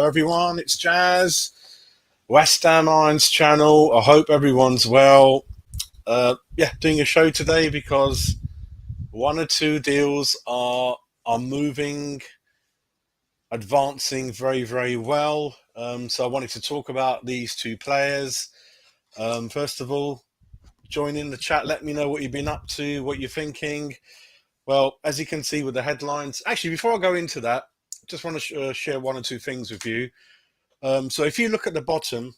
Hello everyone, it's Jazz, West Ham Irons channel. I hope everyone's well. Doing a show today because one or two deals are moving, advancing very, very well. So I wanted to talk about these two players. First of all, join in the chat. Let me know what you've been up to, what you're thinking. Well, as you can see with the headlines, actually, before I go into that, just want to share one or two things with you. So if you look at the bottom,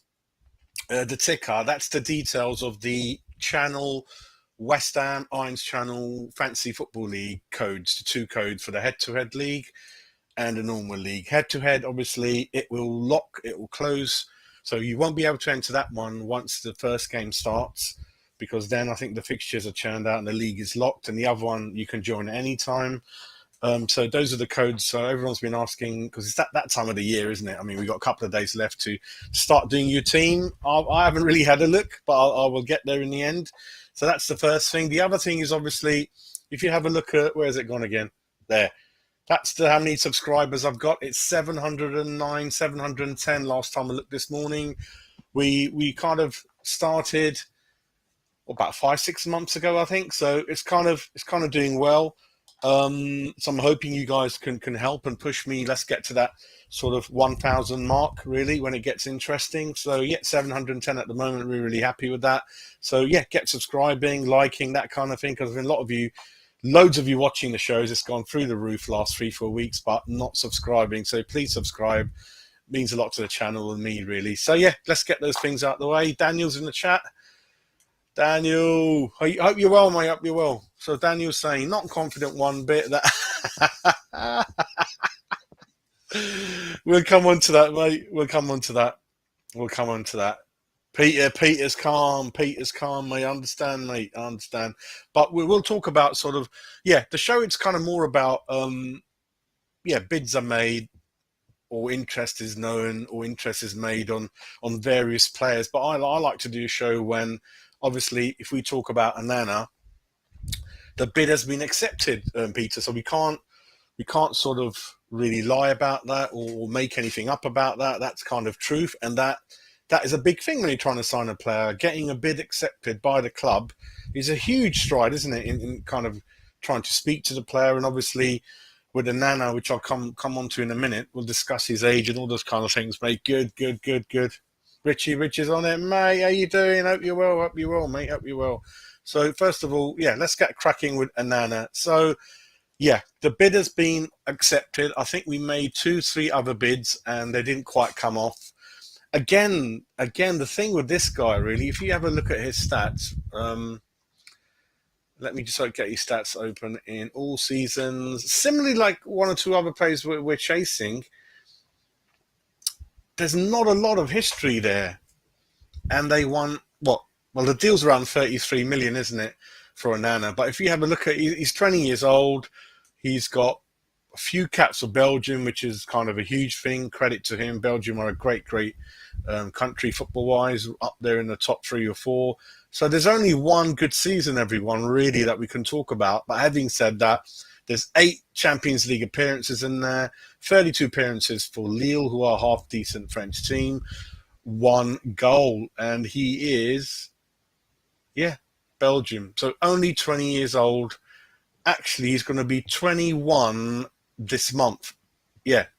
the ticker, that's the details of the channel, West Ham Irons channel Fantasy Football League codes, the two codes for the head-to-head league and the normal league. Head-to-head, obviously, it will lock, it will close. So you won't be able to enter that one once the first game starts, because then I think the fixtures are churned out and the league is locked. And the other one, you can join at any time. So those are the codes. So everyone's been asking, because it's that time of the year, isn't it? I mean, we've got a couple of days left to start doing your team. I haven't really had a look, but I will get there in the end. So that's the first thing. The other thing is, obviously, if you have a look at, where has it gone again? There. That's how many subscribers I've got. It's 709, 710 last time I looked this morning. We kind of started about 5-6 months ago, I think. So it's kind of doing well. So I'm hoping you guys can help and push me. Let's get to that sort of 1,000 mark, really, when it gets interesting. So yeah, 710 at the moment. We're really happy with that. So yeah, get subscribing, liking, that kind of thing, because there's been loads of you watching the shows. It's gone through the roof last 3-4 weeks, but not subscribing. So please subscribe. It means a lot to the channel and me, really. So yeah, let's get those things out of the way. Daniel's in the chat. Daniel, I hope you're well, mate. I hope you're well. So Daniel's saying, not confident one bit. That we'll come on to that, mate. We'll come on to that. Peter's calm, mate. I understand, mate. I understand. But we will talk about sort of, the show. It's kind of more about, bids are made, or interest is known, or interest is made on various players. But I like to do a show when, obviously, if we talk about Onana, the bid has been accepted, Peter. So we can't sort of really lie about that or make anything up about that. That's kind of truth, and that is a big thing when you're trying to sign a player. Getting a bid accepted by the club is a huge stride, isn't it? In kind of trying to speak to the player, and obviously with Onana, which I'll come on to in a minute, we'll discuss his age and all those kind of things, mate. Good. Richie's on it, mate. How you doing? Hope you're well, mate. Hope you're well. So first of all, let's get cracking with Onana. So the bid has been accepted. I think we made 2-3 other bids and they didn't quite come off. Again, the thing with this guy, really, if you have a look at his stats, let me just get his stats open in all seasons. Similarly, like one or two other players we're chasing, there's not a lot of history there. And they won, what? Well, the deal's around 33 million, isn't it, for Onana? But if you have a look at, he's 20 years old. He's got a few caps for Belgium, which is kind of a huge thing. Credit to him. Belgium are a great country football-wise, up there in the top 3 or 4. So there's only one good season, everyone, really, that we can talk about. But having said that, there's 8 Champions League appearances in there, 32 appearances for Lille, who are a half-decent French team, 1 goal. And he is, Belgium. So only 20 years old. Actually, he's going to be 21 this month.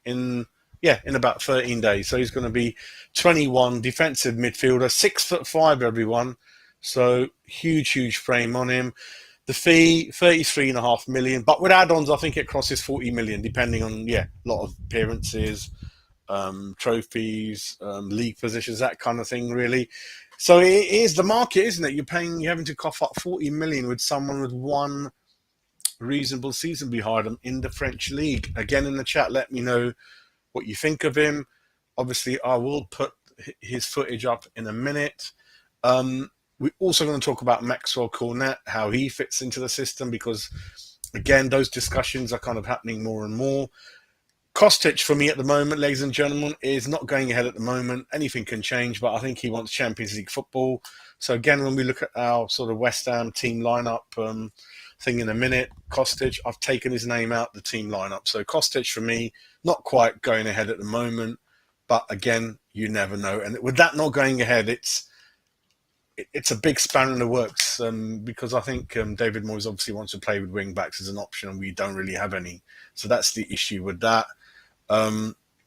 In about 13 days. So he's going to be 21, defensive midfielder, 6'5", everyone. So huge frame on him. The fee, 33.5 million, but with add-ons, I think it crosses 40 million, depending on, a lot of appearances, trophies, league positions, that kind of thing, really. So it is the market, isn't it? You're having to cough up 40 million with someone with one reasonable season behind him in the French league. Again, in the chat, let me know what you think of him. Obviously, I will put his footage up in a minute. We're also going to talk about Maxwel Cornet, how he fits into the system, because, again, those discussions are kind of happening more and more. Kostic, for me at the moment, ladies and gentlemen, is not going ahead at the moment. Anything can change, but I think he wants Champions League football. So, again, when we look at our sort of West Ham team lineup thing in a minute, Kostic, I've taken his name out the team lineup. So, Kostic, for me, not quite going ahead at the moment. But again, you never know. And with that not going ahead, it's a big spanner in the works, because I think David Moyes obviously wants to play with wing backs as an option, and we don't really have any. So that's the issue with that.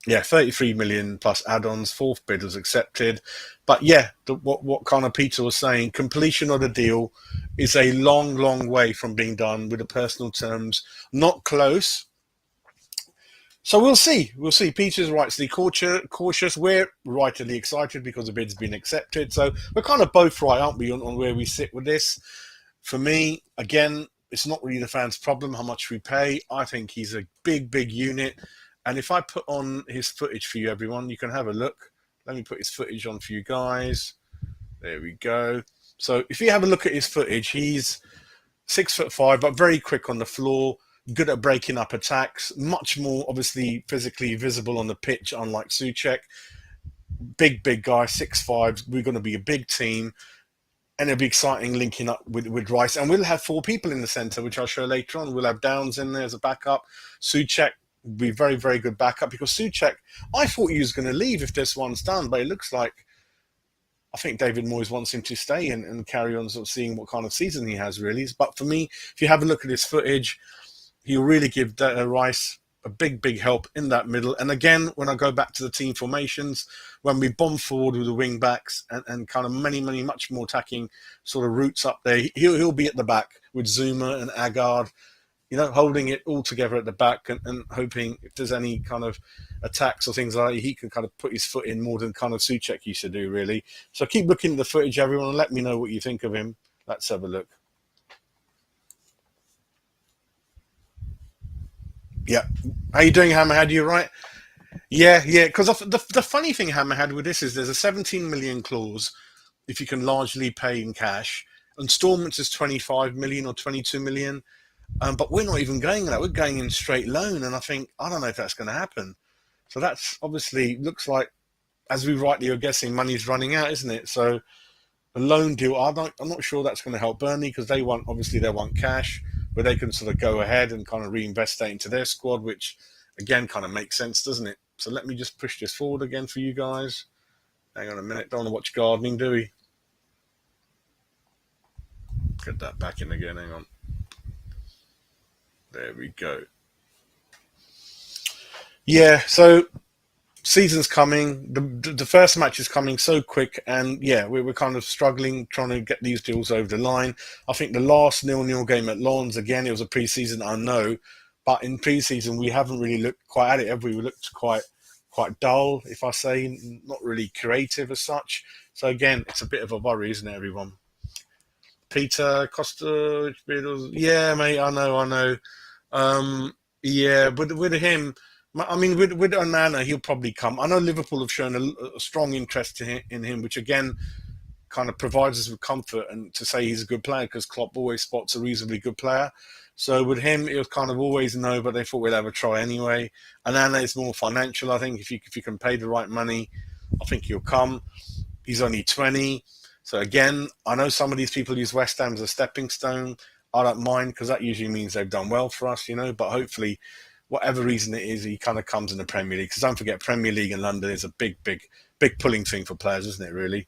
Yeah, 33 million plus add-ons, fourth bid was accepted. But yeah, what kind of Peter was saying, completion of the deal is a long, long way from being done with the personal terms. Not close. So we'll see. We'll see. Peter's rightly cautious. We're rightly excited because the bid's been accepted. So we're kind of both right, aren't we, on where we sit with this? For me, again, it's not really the fans' problem how much we pay. I think he's a big, big unit. And if I put on his footage for you, everyone, you can have a look. Let me put his footage on for you guys. There we go. So if you have a look at his footage, he's 6'5", but very quick on the floor, good at breaking up attacks, much more obviously physically visible on the pitch, unlike Soucek. Big guy, 6'5". We're going to be a big team. And it'll be exciting linking up with Rice. And we'll have 4 people in the centre, which I'll show later on. We'll have Downs in there as a backup. Soucek will be very, very good backup, because Soucek, I thought he was going to leave if this one's done, but it looks like I think David Moyes wants him to stay and carry on sort of seeing what kind of season he has, really. But for me, if you have a look at his footage, he'll really give Rice a big help in that middle. And again, when I go back to the team formations, when we bomb forward with the wing backs and kind of many much more attacking sort of routes up there, he'll be at the back with Zuma and Agard, holding it all together at the back and hoping if there's any kind of attacks or things like that, he can kind of put his foot in more than kind of Soucek used to do, really. So keep looking at the footage, everyone, and let me know what you think of him. Let's have a look. Yeah. How you doing, Hammerhead? You right? Yeah. Because the funny thing, Hammerhead, with this is there's a 17 million clause if you can largely pay in cash. Installments is 25 million or 22 million. But we're not even going that. We're going in straight loan. And I don't know if that's going to happen. So that's obviously looks like, as we rightly are guessing, money's running out, isn't it? So a loan deal, I'm not sure that's going to help Burnley, because they want cash, but they can sort of go ahead and kind of reinvest that into their squad, which again kind of makes sense, doesn't it? So let me just push this forward again for you guys. Hang on a minute, don't want to watch gardening, do we? Get that back in again, hang on. There we go. Yeah, so season's coming. The first match is coming so quick, and yeah, we're kind of struggling trying to get these deals over the line. I think the last 0-0 game at Lens, again, it was a pre-season, I know, but in pre-season we haven't really looked quite at it, have we? We looked quite dull, if I say, not really creative as such. So again, it's a bit of a worry, isn't it, everyone? Peter Costa, yeah, mate, I know. Yeah, with him, I mean, with Onana, he'll probably come. I know Liverpool have shown a strong interest in him, which again kind of provides us with comfort and to say he's a good player, because Klopp always spots a reasonably good player. So with him, it was kind of always no, but they thought we'd have a try anyway. Onana is more financial, I think. If you can pay the right money, I think he'll come. He's only 20. So again, I know some of these people use West Ham as a stepping stone. I don't mind, because that usually means they've done well for us, but hopefully, whatever reason it is, he kind of comes in the Premier League. Because don't forget, Premier League in London is a big pulling thing for players, isn't it, really?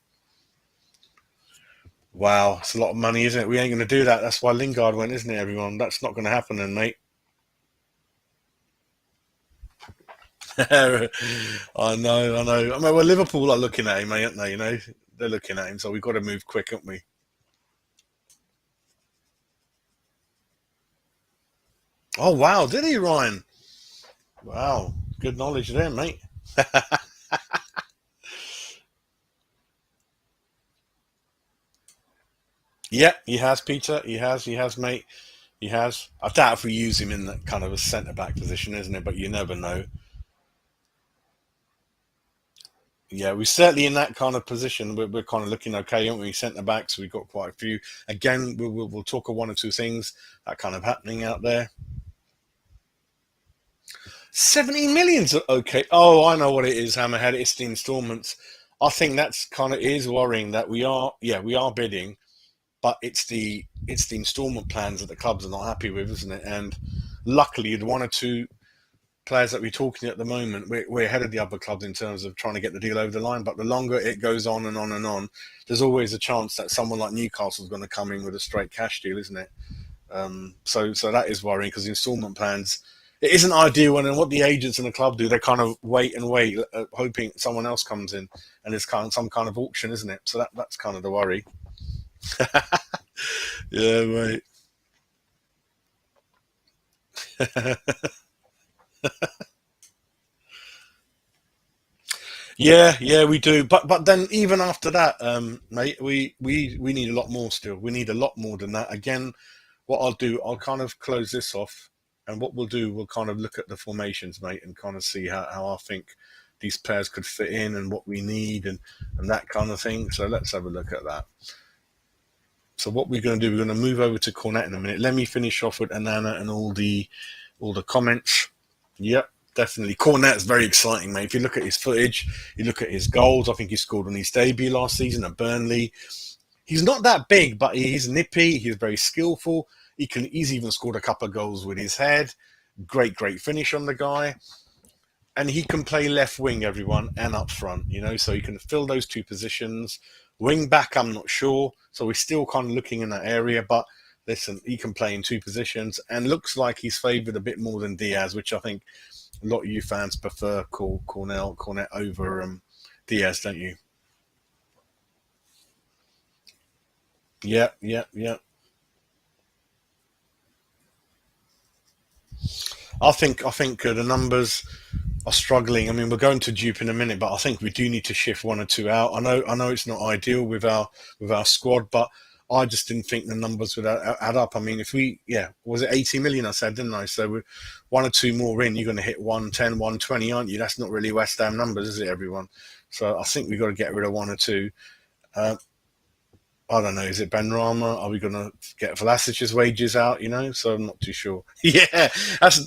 Wow, it's a lot of money, isn't it? We ain't going to do that. That's why Lingard went, isn't it, everyone? That's not going to happen then, mate. I know. I mean, well, Liverpool are looking at him, aren't they? They're looking at him, so we've got to move quick, haven't we? Oh, wow. Did he, Ryan? Wow. Good knowledge there, mate. Yeah, he has, Peter. He has, mate. He has. I doubt if we use him in that kind of a centre-back position, isn't it? But you never know. Yeah, we're certainly in that kind of position. We're kind of looking okay, aren't we? Centre-backs, we've got quite a few. Again, we'll talk of one or two things that kind of happening out there. 17 million's okay. Oh, I know what it is, Hammerhead. It's the instalments. I think that's kind of is worrying that we are bidding, but it's the instalment plans that the clubs are not happy with, isn't it? And luckily, the one or two players that we're talking at the moment, we're ahead of the other clubs in terms of trying to get the deal over the line. But the longer it goes on and on and on, there's always a chance that someone like Newcastle's going to come in with a straight cash deal, isn't it? So that is worrying because installment plans, it isn't ideal. And then what the agents and the club do, they kind of wait and wait, hoping someone else comes in, and it's kind of some kind of auction, isn't it? So that's kind of the worry. Yeah, mate. Yeah, we do. But then even after that, mate, we need a lot more still. We need a lot more than that. Again, what I'll do, I'll kind of close this off, and what we'll do, we'll kind of look at the formations, mate, and kind of see how I think these players could fit in and what we need and that kind of thing. So let's have a look at that. So what we're going to do, we're going to move over to Cornet in a minute. Let me finish off with Onana and all the comments. Yep, definitely. Cornet's very exciting, mate. If you look at his footage, you look at his goals. I think he scored on his debut last season at Burnley. He's not that big, but he's nippy. He's very skillful. He's even scored a couple of goals with his head. Great finish on the guy. And he can play left wing, everyone, and up front, so he can fill those two positions. Wing back, I'm not sure. So we're still kind of looking in that area. But listen, he can play in two positions and looks like he's favoured a bit more than Diaz, which I think a lot of you fans prefer Cornet over Diaz, don't you? Yeah. I think the numbers are struggling. I mean, we're going to Diop in a minute, but I think we do need to shift one or two out. I know it's not ideal with our squad, but I just didn't think the numbers would add up. I mean, if was it 80 million I said, didn't I? So with one or two more in, you're going to hit 110, 120, aren't you? That's not really West Ham numbers, is it, everyone? So I think we've got to get rid of one or two. I don't know. Is it Benrahma? Are we going to get Vlasic's wages out? So I'm not too sure. Yeah, that's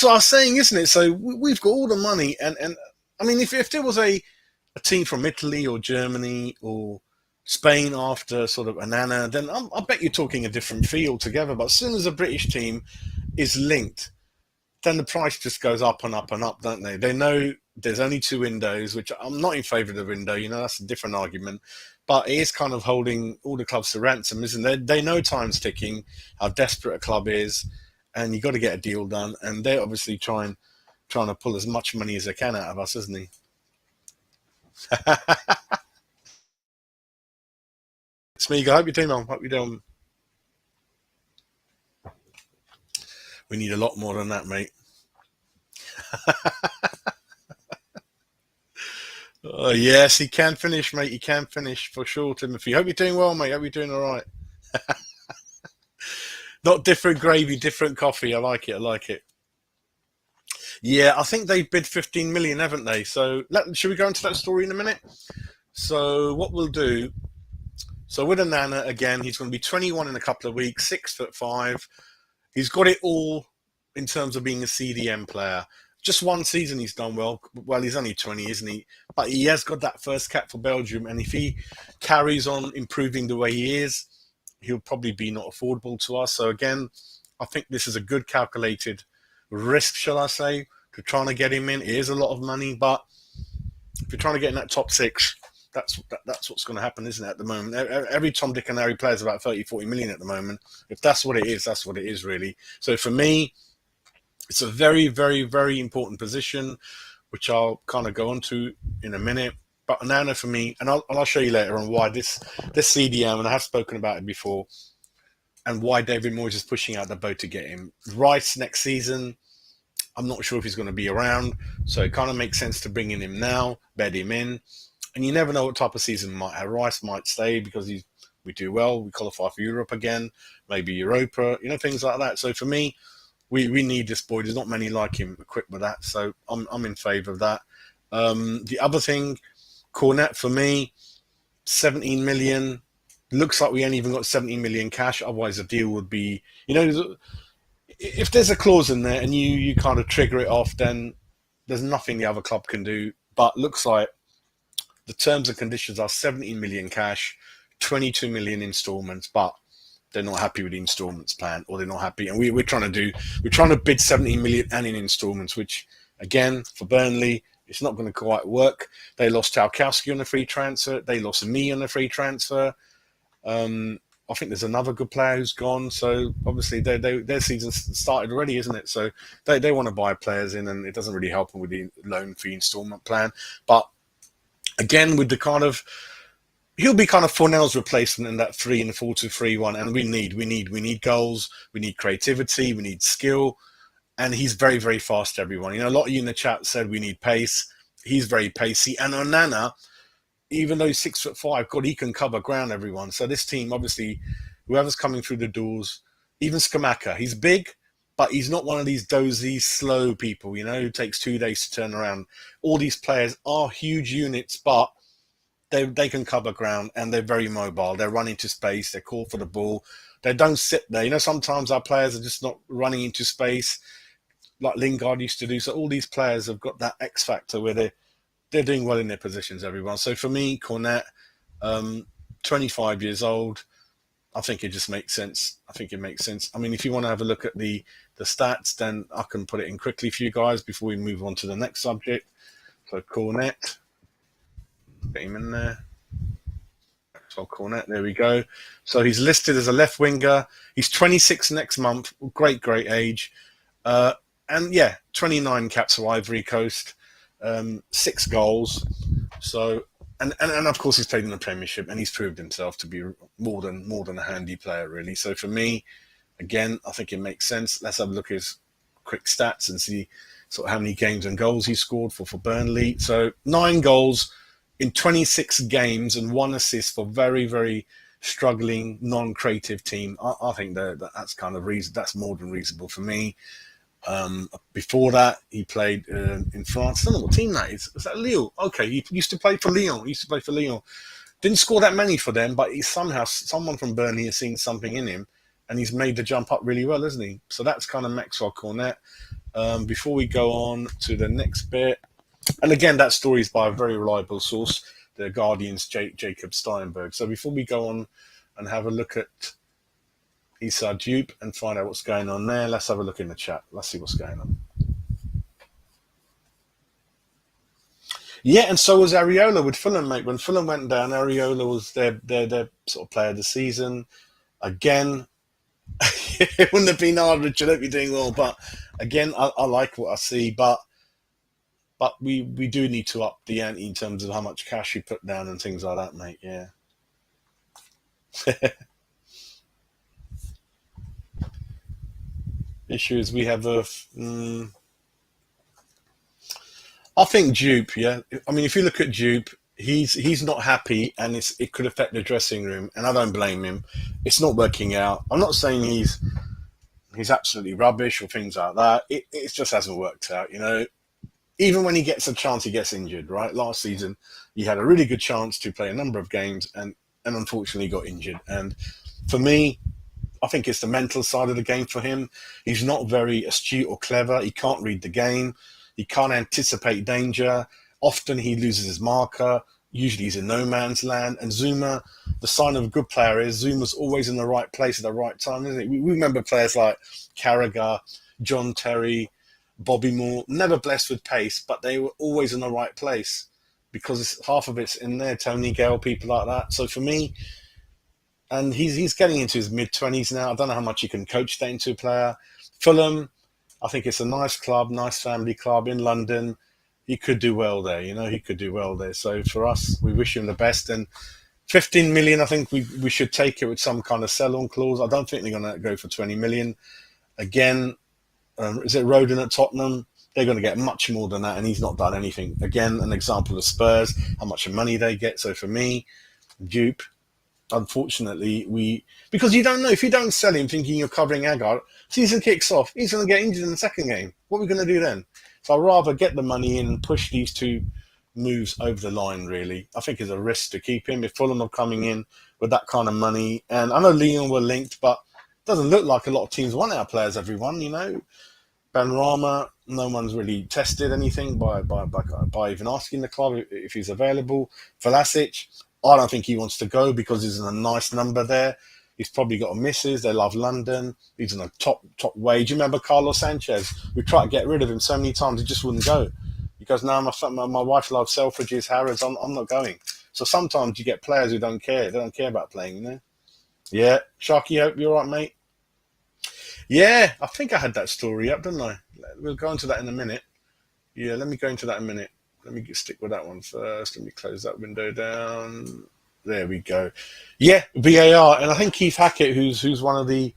what I was saying, isn't it? So we've got all the money, and I mean, if there was a team from Italy or Germany or Spain after sort of Onana, then I bet you're talking a different fee altogether. But as soon as a British team is linked, then the price just goes up and up and up, don't they? They know there's only two windows, which I'm not in favour of the window. That's a different argument. But it is kind of holding all the clubs to ransom, isn't it? They know time's ticking, how desperate a club is, and you've got to get a deal done. And they're obviously trying to pull as much money as they can out of us, isn't he? It's me. I hope you're doing well. Hope you're doing. We need a lot more than that, mate. Yes, he can finish, mate. He can finish for sure, Timothy. Hope you're doing well, mate. Hope you're doing all right. Not different gravy, different coffee. I like it. I like it. Yeah, I think they bid 15 million, haven't they? So should we go into that story in a minute? So what we'll do. So with Onana, again, he's going to be 21 in a couple of weeks, 6'5". He's got it all in terms of being a CDM player. Just one season he's done well. Well, he's only 20, isn't he? But he has got that first cap for Belgium. And if he carries on improving the way he is, he'll probably be not affordable to us. So again, I think this is a good calculated risk, shall I say, to trying to get him in. It is a lot of money, but if you're trying to get in that top six, that's what's going to happen, isn't it, at the moment? Every Tom, Dick and Harry player is about 30, 40 million at the moment. If that's what it is, that's what it is, really. So for me, it's a very, very, very important position, which I'll kind of go on to in a minute. But Onana for me, and I'll show you later on why this CDM, and I have spoken about it before, and why David Moyes is pushing out the boat to get him. Rice next season, I'm not sure if he's going to be around, so it kind of makes sense to bring in him now, bed him in, and you never know what type of season we might have. Rice might stay because we do well, we qualify for Europe again, maybe Europa, things like that. So for me, we need this boy. There's not many like him equipped with that, so I'm in favour of that. The other thing, Cornet for me, 17 million. Looks like we ain't even got 17 million cash. Otherwise, the deal would be, if there's a clause in there and you kind of trigger it off, then there's nothing the other club can do. But looks like the terms and conditions are 17 million cash, 22 million installments. But they're not happy with the installments plan, or they're not happy. And we're trying to bid 70 million and in installments, which again for Burnley, it's not going to quite work. They lost Tarkowski on a free transfer. They lost me on a free transfer. I think there's another good player who's gone. So obviously their season started already, isn't it? So they want to buy players in, and it doesn't really help them with the loan fee installment plan. But again, with the kind of, he'll be kind of Fornell's replacement in that 3 and 4-2-3-1. And we need goals, we need creativity, we need skill, and he's very, very fast. Everyone, a lot of you in the chat said we need pace. He's very pacey, and Onana, even though he's 6'5", God, he can cover ground, everyone. So this team, obviously, whoever's coming through the doors, even Scamacca, he's big, but he's not one of these dozy, slow people, who takes 2 days to turn around. All these players are huge units, but they can cover ground, and they're very mobile. They run into space. They call for the ball. They don't sit there. Sometimes our players are just not running into space like Lingard used to do. So all these players have got that X factor where they're doing well in their positions, everyone. So for me, Cornet, 25 years old, I think it just makes sense. I mean, if you want to have a look at the stats, then I can put it in quickly for you guys before we move on to the next subject. So Cornet, get him in there. Maxwel Cornet, there we go. So he's listed as a left winger. He's 26 next month. Great age. And yeah, 29 caps for Ivory Coast. 6 goals. So and of course he's played in the Premiership, and he's proved himself to be more than a handy player, really. So for me, again, I think it makes sense. Let's have a look at his quick stats and see sort of how many games and goals he scored for Burnley. So 9 goals in 26 games and 1 assist for very, very struggling, non-creative team. I think that's kind of reason. That's more than reasonable for me. Before that, he played in France. I don't know what team that is. Was that Lille? Okay, he used to play for Lyon. Didn't score that many for them, but someone from Burnley has seen something in him, and he's made the jump up really well, isn't he? So that's kind of Maxwel Cornet. Before we go on to the next bit, and again, that story is by a very reliable source, the Guardian's Jacob Steinberg. So before we go on and have a look at Issa Diop and find out what's going on there, let's have a look in the chat. Let's see what's going on. Yeah, and so was Areola with Fulham, mate. When Fulham went down, Areola was their sort of player of the season. Again, it wouldn't have been hard, Richard. Hope you're doing well. But again, I like what I see. But we do need to up the ante in terms of how much cash you put down and things like that, mate. Yeah. Issue is we have I think Diop, yeah. I mean, if you look at Diop, he's not happy, and it could affect the dressing room, and I don't blame him. It's not working out. I'm not saying he's absolutely rubbish or things like that. It just hasn't worked out, Even when he gets a chance, he gets injured, right? Last season, he had a really good chance to play a number of games, and unfortunately got injured. And for me, I think it's the mental side of the game for him. He's not very astute or clever. He can't read the game. He can't anticipate danger. Often he loses his marker. Usually he's in no man's land. And Zuma, the sign of a good player is Zuma's always in the right place at the right time, isn't it? We remember players like Carragher, John Terry, Bobby Moore, never blessed with pace, but they were always in the right place because half of it's in there. Tony Gale, people like that. So for me, and he's getting into his mid-20s now. I don't know how much you can coach that into a player. Fulham, I think it's a nice club, nice family club in London. He could do well there, he could do well there. So for us, we wish him the best. And 15 million, I think we should take it with some kind of sell-on clause. I don't think they're going to go for 20 million. Again, is it Rodon at Tottenham? They're going to get much more than that, and he's not done anything. Again, an example of Spurs, how much money they get. So for me, Diop, unfortunately, because you don't know, if you don't sell him thinking you're covering Agar, season kicks off, he's going to get injured in the second game. What are we going to do then? So I'd rather get the money in and push these 2 moves over the line, really. I think it's a risk to keep him if Fulham are coming in with that kind of money. And I know Lyon were linked, but it doesn't look like a lot of teams want our players, everyone, Benrahma, no one's really tested anything by even asking the club if he's available. Vlasic, I don't think he wants to go because he's in a nice number there. He's probably got a missus. They love London. He's on a top wage. You remember Carlos Sanchez? We tried to get rid of him so many times. He just wouldn't go. He goes, no, my wife loves Selfridges, Harrods. I'm not going. So sometimes you get players who don't care. They don't care about playing, you know? Yeah. Sharky, hope you're all right, mate. Yeah, I think I had that story up, didn't I? We'll go into that in a minute. Yeah, let me go into that in a minute. Let me stick with that one first. Let me close that window down. There we go. Yeah, VAR. And I think Keith Hackett, who's one of the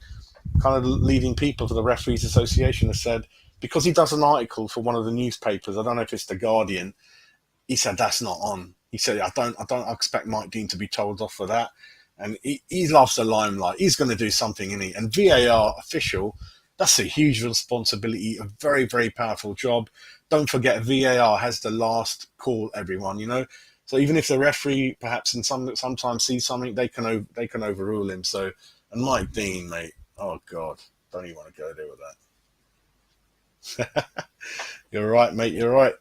kind of leading people for the Referees Association, has said, because he does an article for one of the newspapers, I don't know if it's The Guardian, he said that's not on. He said, I don't expect Mike Dean to be told off for that. And he loves the limelight. He's going to do something, isn't he? And VAR official, that's a huge responsibility, a very, very powerful job. Don't forget, VAR has the last call, everyone, you know? So even if the referee perhaps sometimes sees something, they can overrule him. So, and Mike Dean, mate, oh God, don't even want to go there with that. You're right, mate, you're right.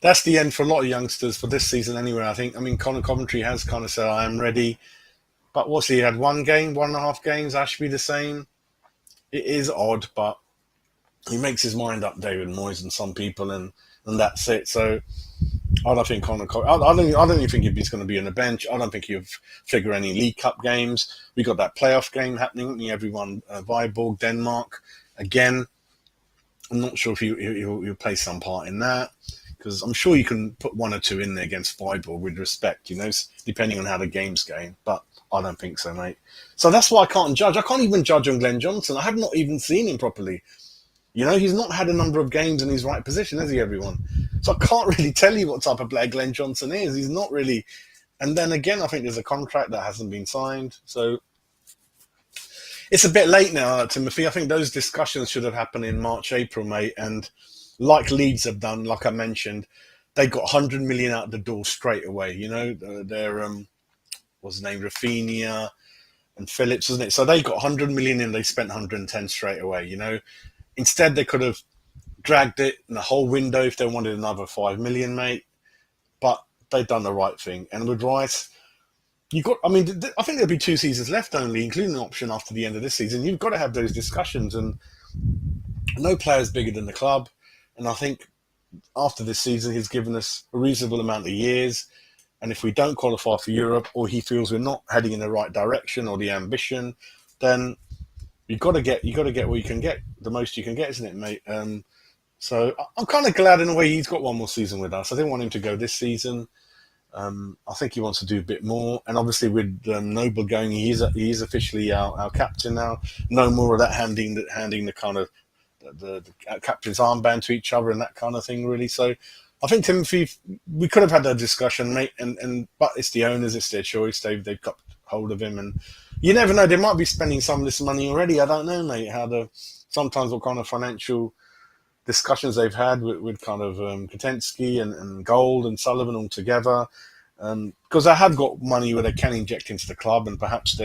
That's the end for a lot of youngsters for this season anyway, I think. I mean, Conor Coventry has kind of said, I am ready. But what's he had? 1.5 games, Ashby the same. It is odd, but he makes his mind up, David Moyes, and some people, and that's it. So I don't think I don't even think he's going to be on the bench. I don't think he'll figure any League Cup games. We got that playoff game happening. Everyone, Viborg, Denmark, again. I'm not sure if he'll play some part in that, because I'm sure you can put one or two in there against Viborg with respect, you know, depending on how the game's going. But I don't think so, mate. So that's why I can't judge. I can't even judge on Glenn Johnson. I have not even seen him properly. You know, he's not had a number of games in his right position, has he, everyone? So I can't really tell you what type of player Glenn Johnson is. He's not really. And then again, I think there's a contract that hasn't been signed. So it's a bit late now, Timothy. I think those discussions should have happened in March, April, mate. And like Leeds have done, like I mentioned, they got 100 million out the door straight away. You know, they're what's his name, Rafinha and Phillips, isn't it? So they got 100 million and they spent 110 straight away, you know. Instead, they could have dragged it in the whole window if they wanted another 5 million, mate. But they've done the right thing. And with Rice, I think there'll be 2 seasons left only, including an option after the end of this season. You've got to have those discussions. And no player's bigger than the club. And I think after this season, he's given us a reasonable amount of years. And if we don't qualify for Europe, or he feels we're not heading in the right direction or the ambition, then you've got to get what you can get, the most you can get, isn't it, mate? So I'm kind of glad in a way he's got one more season with us. I didn't want him to go this season. I think he wants to do a bit more. And obviously with Noble going, he is officially our captain now. No more of that handing the kind of the captain's armband to each other and that kind of thing, really. So I think, Timothy, we could have had that discussion, mate. But it's the owners, it's their choice. They've got hold of him, and you never know. They might be spending some of this money already. I don't know, mate. Sometimes what kind of financial discussions they've had with kind of Katensky and Gold and Sullivan all together, because they have got money where they can inject into the club, and perhaps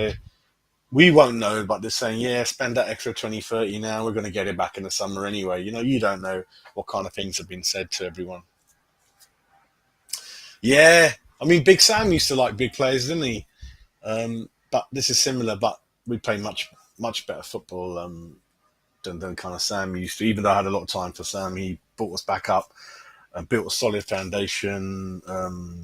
we won't know, but they're saying, yeah, spend that extra 20-30 now. We're going to get it back in the summer anyway. You know, you don't know what kind of things have been said to everyone. Yeah, I mean, Big Sam used to like big players, didn't he? But this is similar, but we play much better football than kind of Sam used to. Even though I had a lot of time for Sam, he brought us back up and built a solid foundation.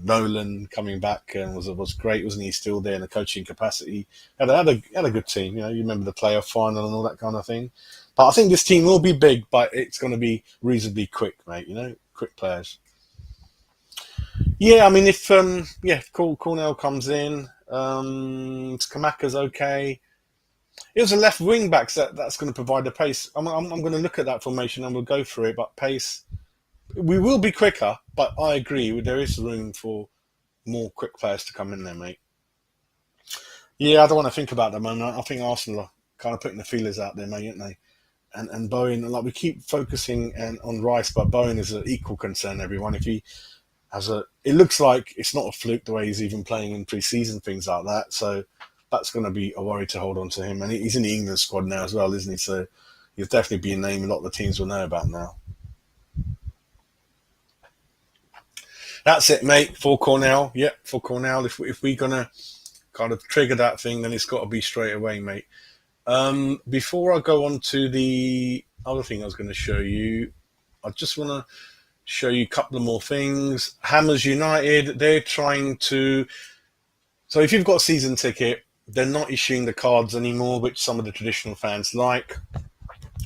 Nolan coming back was great, wasn't he? Still there in the coaching capacity. Had a good team. You know, you remember the playoff final and all that kind of thing. But I think this team will be big, but it's going to be reasonably quick, mate. You know, quick players. Yeah, I mean, if Cornell comes in, Scamacca's okay. It was a left wing back that's going to provide the pace. I'm going to look at that formation and we'll go through it. But pace, we will be quicker. But I agree, there is room for more quick players to come in there, mate. Yeah, I don't want to think about that moment. I think Arsenal are kind of putting the feelers out there, mate, aren't they? And Bowen, like we keep focusing on Rice, but Bowen is an equal concern. Everyone, if he it looks like it's not a fluke the way he's even playing in pre-season, things like that. So that's going to be a worry to hold on to him. And he's in the England squad now as well, isn't he? So he'll definitely be a name a lot of the teams will know about now. That's it, mate. For Cornell. Yep, for Cornell. If we're going to kind of trigger that thing, then it's got to be straight away, mate. Before I go on to the other thing I was going to show you, I just want to show you a couple of more things. Hammers United, they're trying to... So if you've got a season ticket, they're not issuing the cards anymore, which some of the traditional fans like.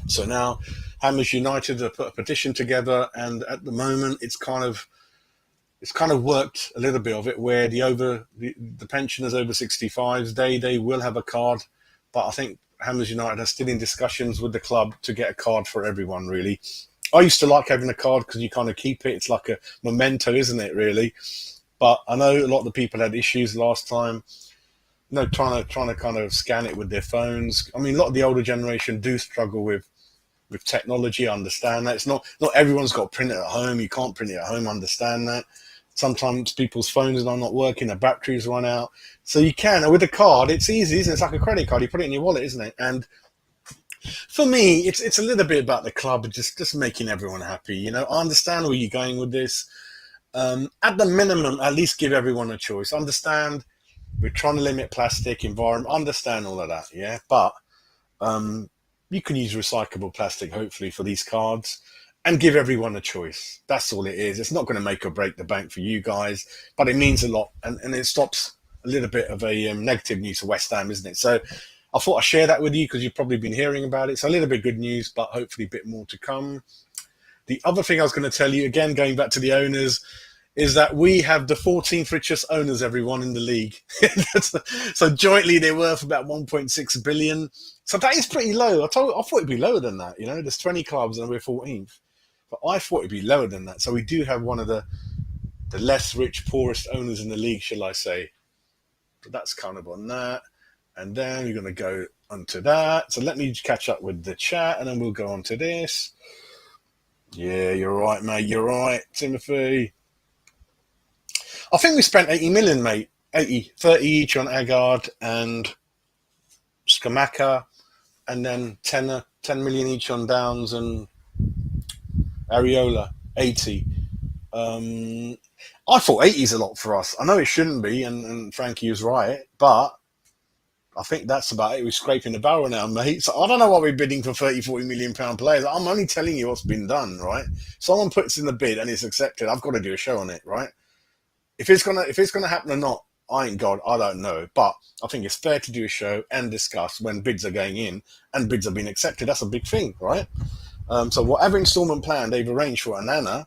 So now Hammers United have put a petition together, and at the moment it's kind of worked a little bit of it, where the pensioners over 65s, they will have a card, but I think Hammers United are still in discussions with the club to get a card for everyone, really. I used to like having a card because you kind of keep it. It's like a memento, isn't it, really? But I know a lot of the people had issues last time, trying to kind of scan it with their phones. I mean, a lot of the older generation do struggle with technology. I understand that. It's not everyone's got to print it at home. You can't print it at home. I understand that. Sometimes people's phones are not working, their batteries run out. So you can. And with a card, it's easy, isn't it? It's like a credit card. You put it in your wallet, isn't it? And for me, it's a little bit about the club, just making everyone happy. I understand where you're going with this. At the minimum, at least give everyone a choice. Understand we're trying to limit plastic, environment. Understand all of that, yeah? But you can use recyclable plastic, hopefully, for these cards. And give everyone a choice. That's all it is. It's not going to make or break the bank for you guys, but it means a lot, and it stops a little bit of a negative news for West Ham, isn't it? So I thought I'd share that with you because you've probably been hearing about it. It's a little bit good news, but hopefully a bit more to come. The other thing I was going to tell you, again, going back to the owners, is that we have the 14th richest owners, everyone, in the league. So jointly, they're worth about 1.6 billion. So that is pretty low. I thought it'd be lower than that. There's 20 clubs and we're 14th. But I thought it'd be lower than that. So we do have one of the less rich, poorest owners in the league, shall I say. So that's kind of on that. And then we're going to go onto that. So let me catch up with the chat, and then we'll go on to this. Yeah, you're right, mate. You're right, Timothy. I think we spent 80 million, mate. 30 each on Agard and Scamacca, and then 10 million each on Downs and Areola, 80. I thought 80 is a lot for us. I know it shouldn't be, and Frankie was right, but I think that's about it. We're scraping the barrel now, mate. So I don't know why we're bidding for 30, 40 million pound players. I'm only telling you what's been done, right? Someone puts in the bid and it's accepted. I've got to do a show on it, right? If it's gonna happen or not, I don't know. But I think it's fair to do a show and discuss when bids are going in and bids are being accepted. That's a big thing, right? So whatever installment plan they've arranged for Onana,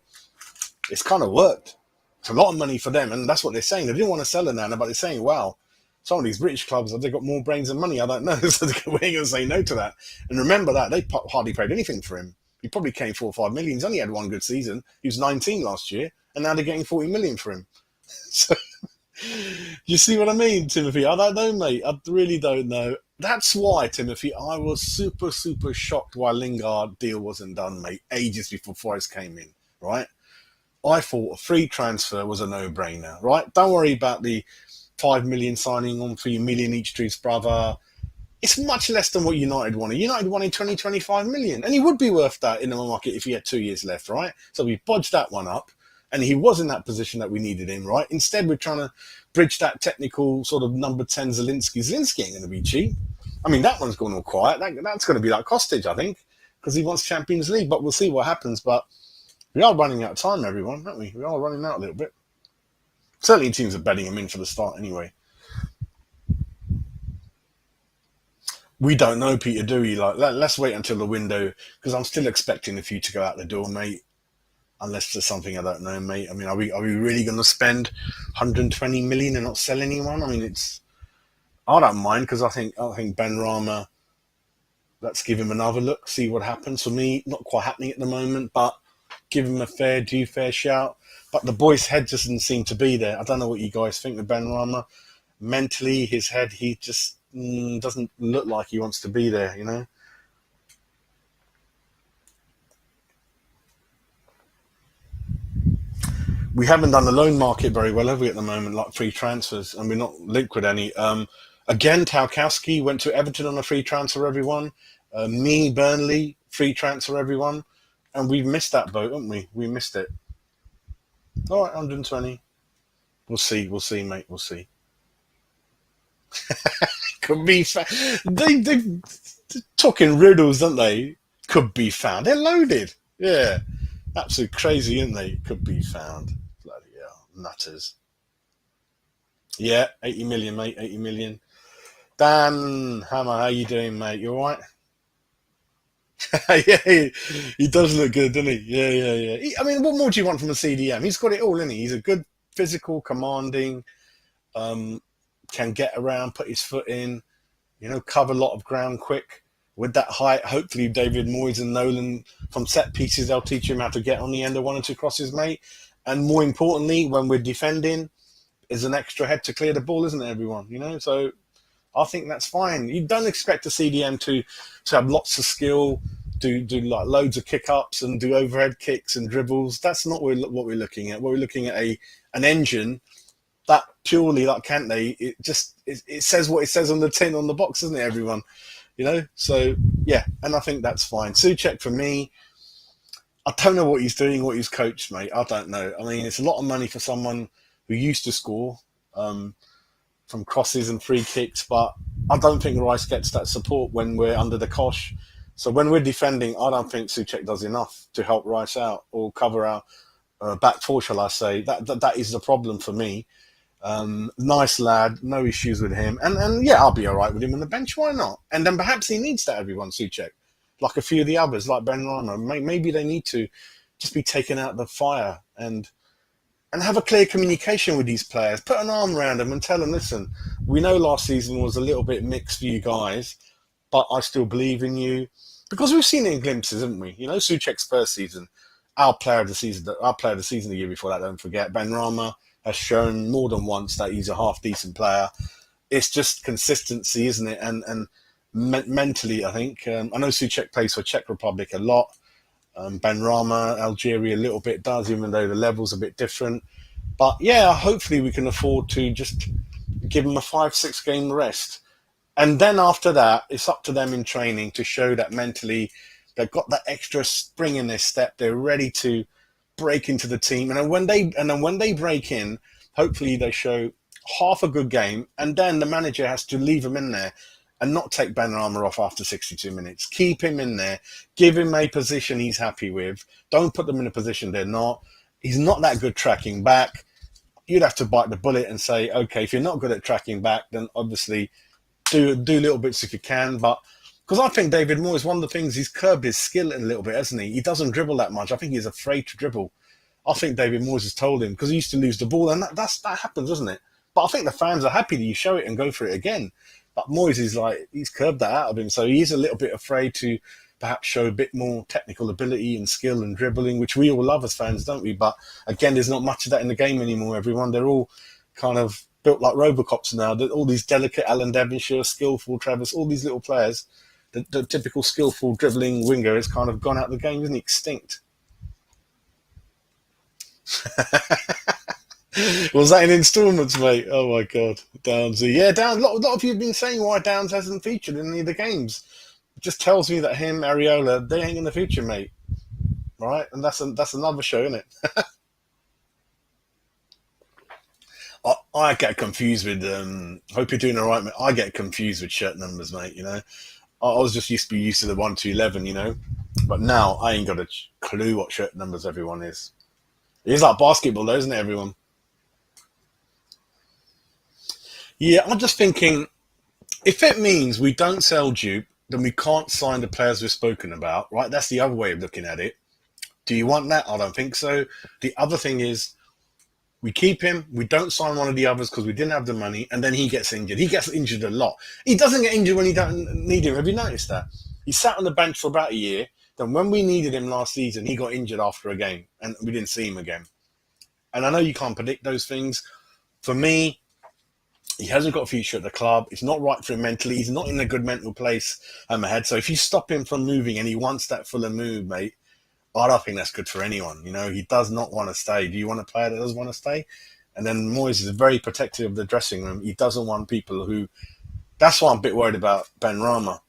it's kind of worked. It's a lot of money for them, and that's what they're saying. They didn't want to sell Onana, but they're saying, wow, some of these British clubs, have they got more brains than money? I don't know. So we ain't going to say no to that. And remember that, they hardly paid anything for him. He probably came 4 or 5 million. He's only had one good season. He was 19 last year, and now they're getting 40 million for him. So you see what I mean, Timothy? I don't know, mate. I really don't know. That's why, Timothy, I was super, super shocked why Lingard deal wasn't done, mate, ages before Forest came in, right? I thought a free transfer was a no-brainer, right? Don't worry about the 5 million signing on for you, million each to his brother. It's much less than what United wanted. United wanted 20, 25 million, and he would be worth that in the market if he had 2 years left, right? So we bodged that one up, and he was in that position that we needed him, right? Instead, we're trying to bridge that technical sort of number 10 Zielinski. Zielinski ain't going to be cheap. I mean, that one's going all quiet. That's going to be like Kostic, I think, because he wants Champions League, but we'll see what happens. But we are running out of time, everyone, aren't we? We are running out a little bit. Certainly teams are betting him in for the start anyway. We don't know, Peter, do we? Let's wait until the window, because I'm still expecting a few to go out the door, mate. Unless there's something I don't know, mate. I mean, are we really going to spend 120 million and not sell anyone? I mean, I don't mind, because I think Benrahma, let's give him another look, see what happens. For me, not quite happening at the moment, but give him a fair shout. But the boy's head just doesn't seem to be there. I don't know what you guys think of Benrahma. Mentally, his head, he just doesn't look like he wants to be there, you know? We haven't done the loan market very well, have we, at the moment, like free transfers, and we're not linked with any. Again, Tarkowski went to Everton on a free transfer, everyone. Burnley, free transfer, everyone. And we've missed that boat, haven't we? We missed it. All right, 120. We'll see. We'll see, mate. We'll see. Could be they're talking riddles, don't they? Could be found. They're loaded. Yeah. Absolutely crazy, aren't they? Could be found. Bloody hell. Nutters. Yeah, 80 million, mate. 80 million. Dan Hammer, how you doing, mate? You all right? Yeah, he does look good, doesn't he? Yeah, yeah, yeah. I mean, what more do you want from a CDM? He's got it all, isn't he? He's a good physical, commanding, um, can get around, put his foot in, cover a lot of ground quick. With that height, hopefully David Moyes and Nolan from set pieces, they'll teach him how to get on the end of one or two crosses, mate. And more importantly, when we're defending, is an extra head to clear the ball, isn't it, everyone? So I think that's fine. You don't expect a CDM to have lots of skill, do like loads of kick ups and do overhead kicks and dribbles. That's not what we're looking at. We're looking at an engine that purely, like Kante, it says what it says on the tin on the box, doesn't it, everyone? So yeah, and I think that's fine. Soucek for me, I don't know what he's doing, what he's coached, mate. I don't know. I mean, it's a lot of money for someone who used to score from crosses and free kicks, but I don't think Rice gets that support when we're under the cosh. So when we're defending, I don't think Soucek does enough to help Rice out or cover our back four, shall I say. That is the problem for me. Nice lad, no issues with him. And yeah, I'll be all right with him on the bench. Why not? And then perhaps he needs that, everyone, Soucek. Like a few of the others, like Benrahma. Maybe they need to just be taken out of the fire and have a clear communication with these players. Put an arm around them and tell them, listen, we know last season was a little bit mixed for you guys, but I still believe in you. Because we've seen it in glimpses, haven't we? Soucek's first season, our player of the season the year before that, don't forget. Benrahma has shown more than once that he's a half-decent player. It's just consistency, isn't it? And mentally, I think. I know Soucek plays for Czech Republic a lot. Benrahma, Algeria a little bit does, even though the level's a bit different. But yeah, hopefully we can afford to just give them a 5-6 game rest. And then after that, it's up to them in training to show that mentally they've got that extra spring in their step. They're ready to break into the team. And then when they break in, hopefully they show half a good game. And then the manager has to leave them in there and not take Benrahma off after 62 minutes. Keep him in there. Give him a position he's happy with. Don't put them in a position they're not. He's not that good tracking back. You'd have to bite the bullet and say, okay, if you're not good at tracking back, then obviously do little bits if you can. But because I think David Moyes, one of the things, he's curbed his skill a little bit, hasn't he? He doesn't dribble that much. I think he's afraid to dribble. I think David Moyes has told him, because he used to lose the ball, and that happens, doesn't it? But I think the fans are happy that you show it and go for it again. But Moyes is he's curbed that out of him. So he's a little bit afraid to perhaps show a bit more technical ability and skill and dribbling, which we all love as fans, don't we? But again, there's not much of that in the game anymore, everyone. They're all kind of built like Robocops now. All these delicate Alan Devonshire, skillful Travis, all these little players, the typical skillful dribbling winger has kind of gone out of the game, isn't he? Extinct. Was that in installments, mate? Oh my God, Downsy. Yeah, Downs. A lot of you have been saying why Downs hasn't featured in any of the games. It just tells me that him, Areola, they ain't in the future, mate. Right, and that's another show, isn't it? I get confused with. Hope you're doing all right, mate. I get confused with shirt numbers, mate. I was just used to the 1 to 11, but now I ain't got a clue what shirt numbers everyone is. It's like basketball, though, isn't it, everyone? Yeah, I'm just thinking, if it means we don't sell Diop, then we can't sign the players we've spoken about, right? That's the other way of looking at it. Do you want that? I don't think so. The other thing is, we keep him, we don't sign one of the others because we didn't have the money, and then he gets injured. He gets injured a lot. He doesn't get injured when you don't need him. Have you noticed that? He sat on the bench for about a year. Then when we needed him last season, he got injured after a game, and we didn't see him again. And I know you can't predict those things. For me, he hasn't got a future at the club. It's not right for him mentally. He's not in a good mental place ahead. So if you stop him from moving and he wants that fuller move, mate, I don't think that's good for anyone. He does not want to stay. Do you want a player that doesn't want to stay? And then Moyes is very protective of the dressing room. He doesn't want people who... That's why I'm a bit worried about Benrahma.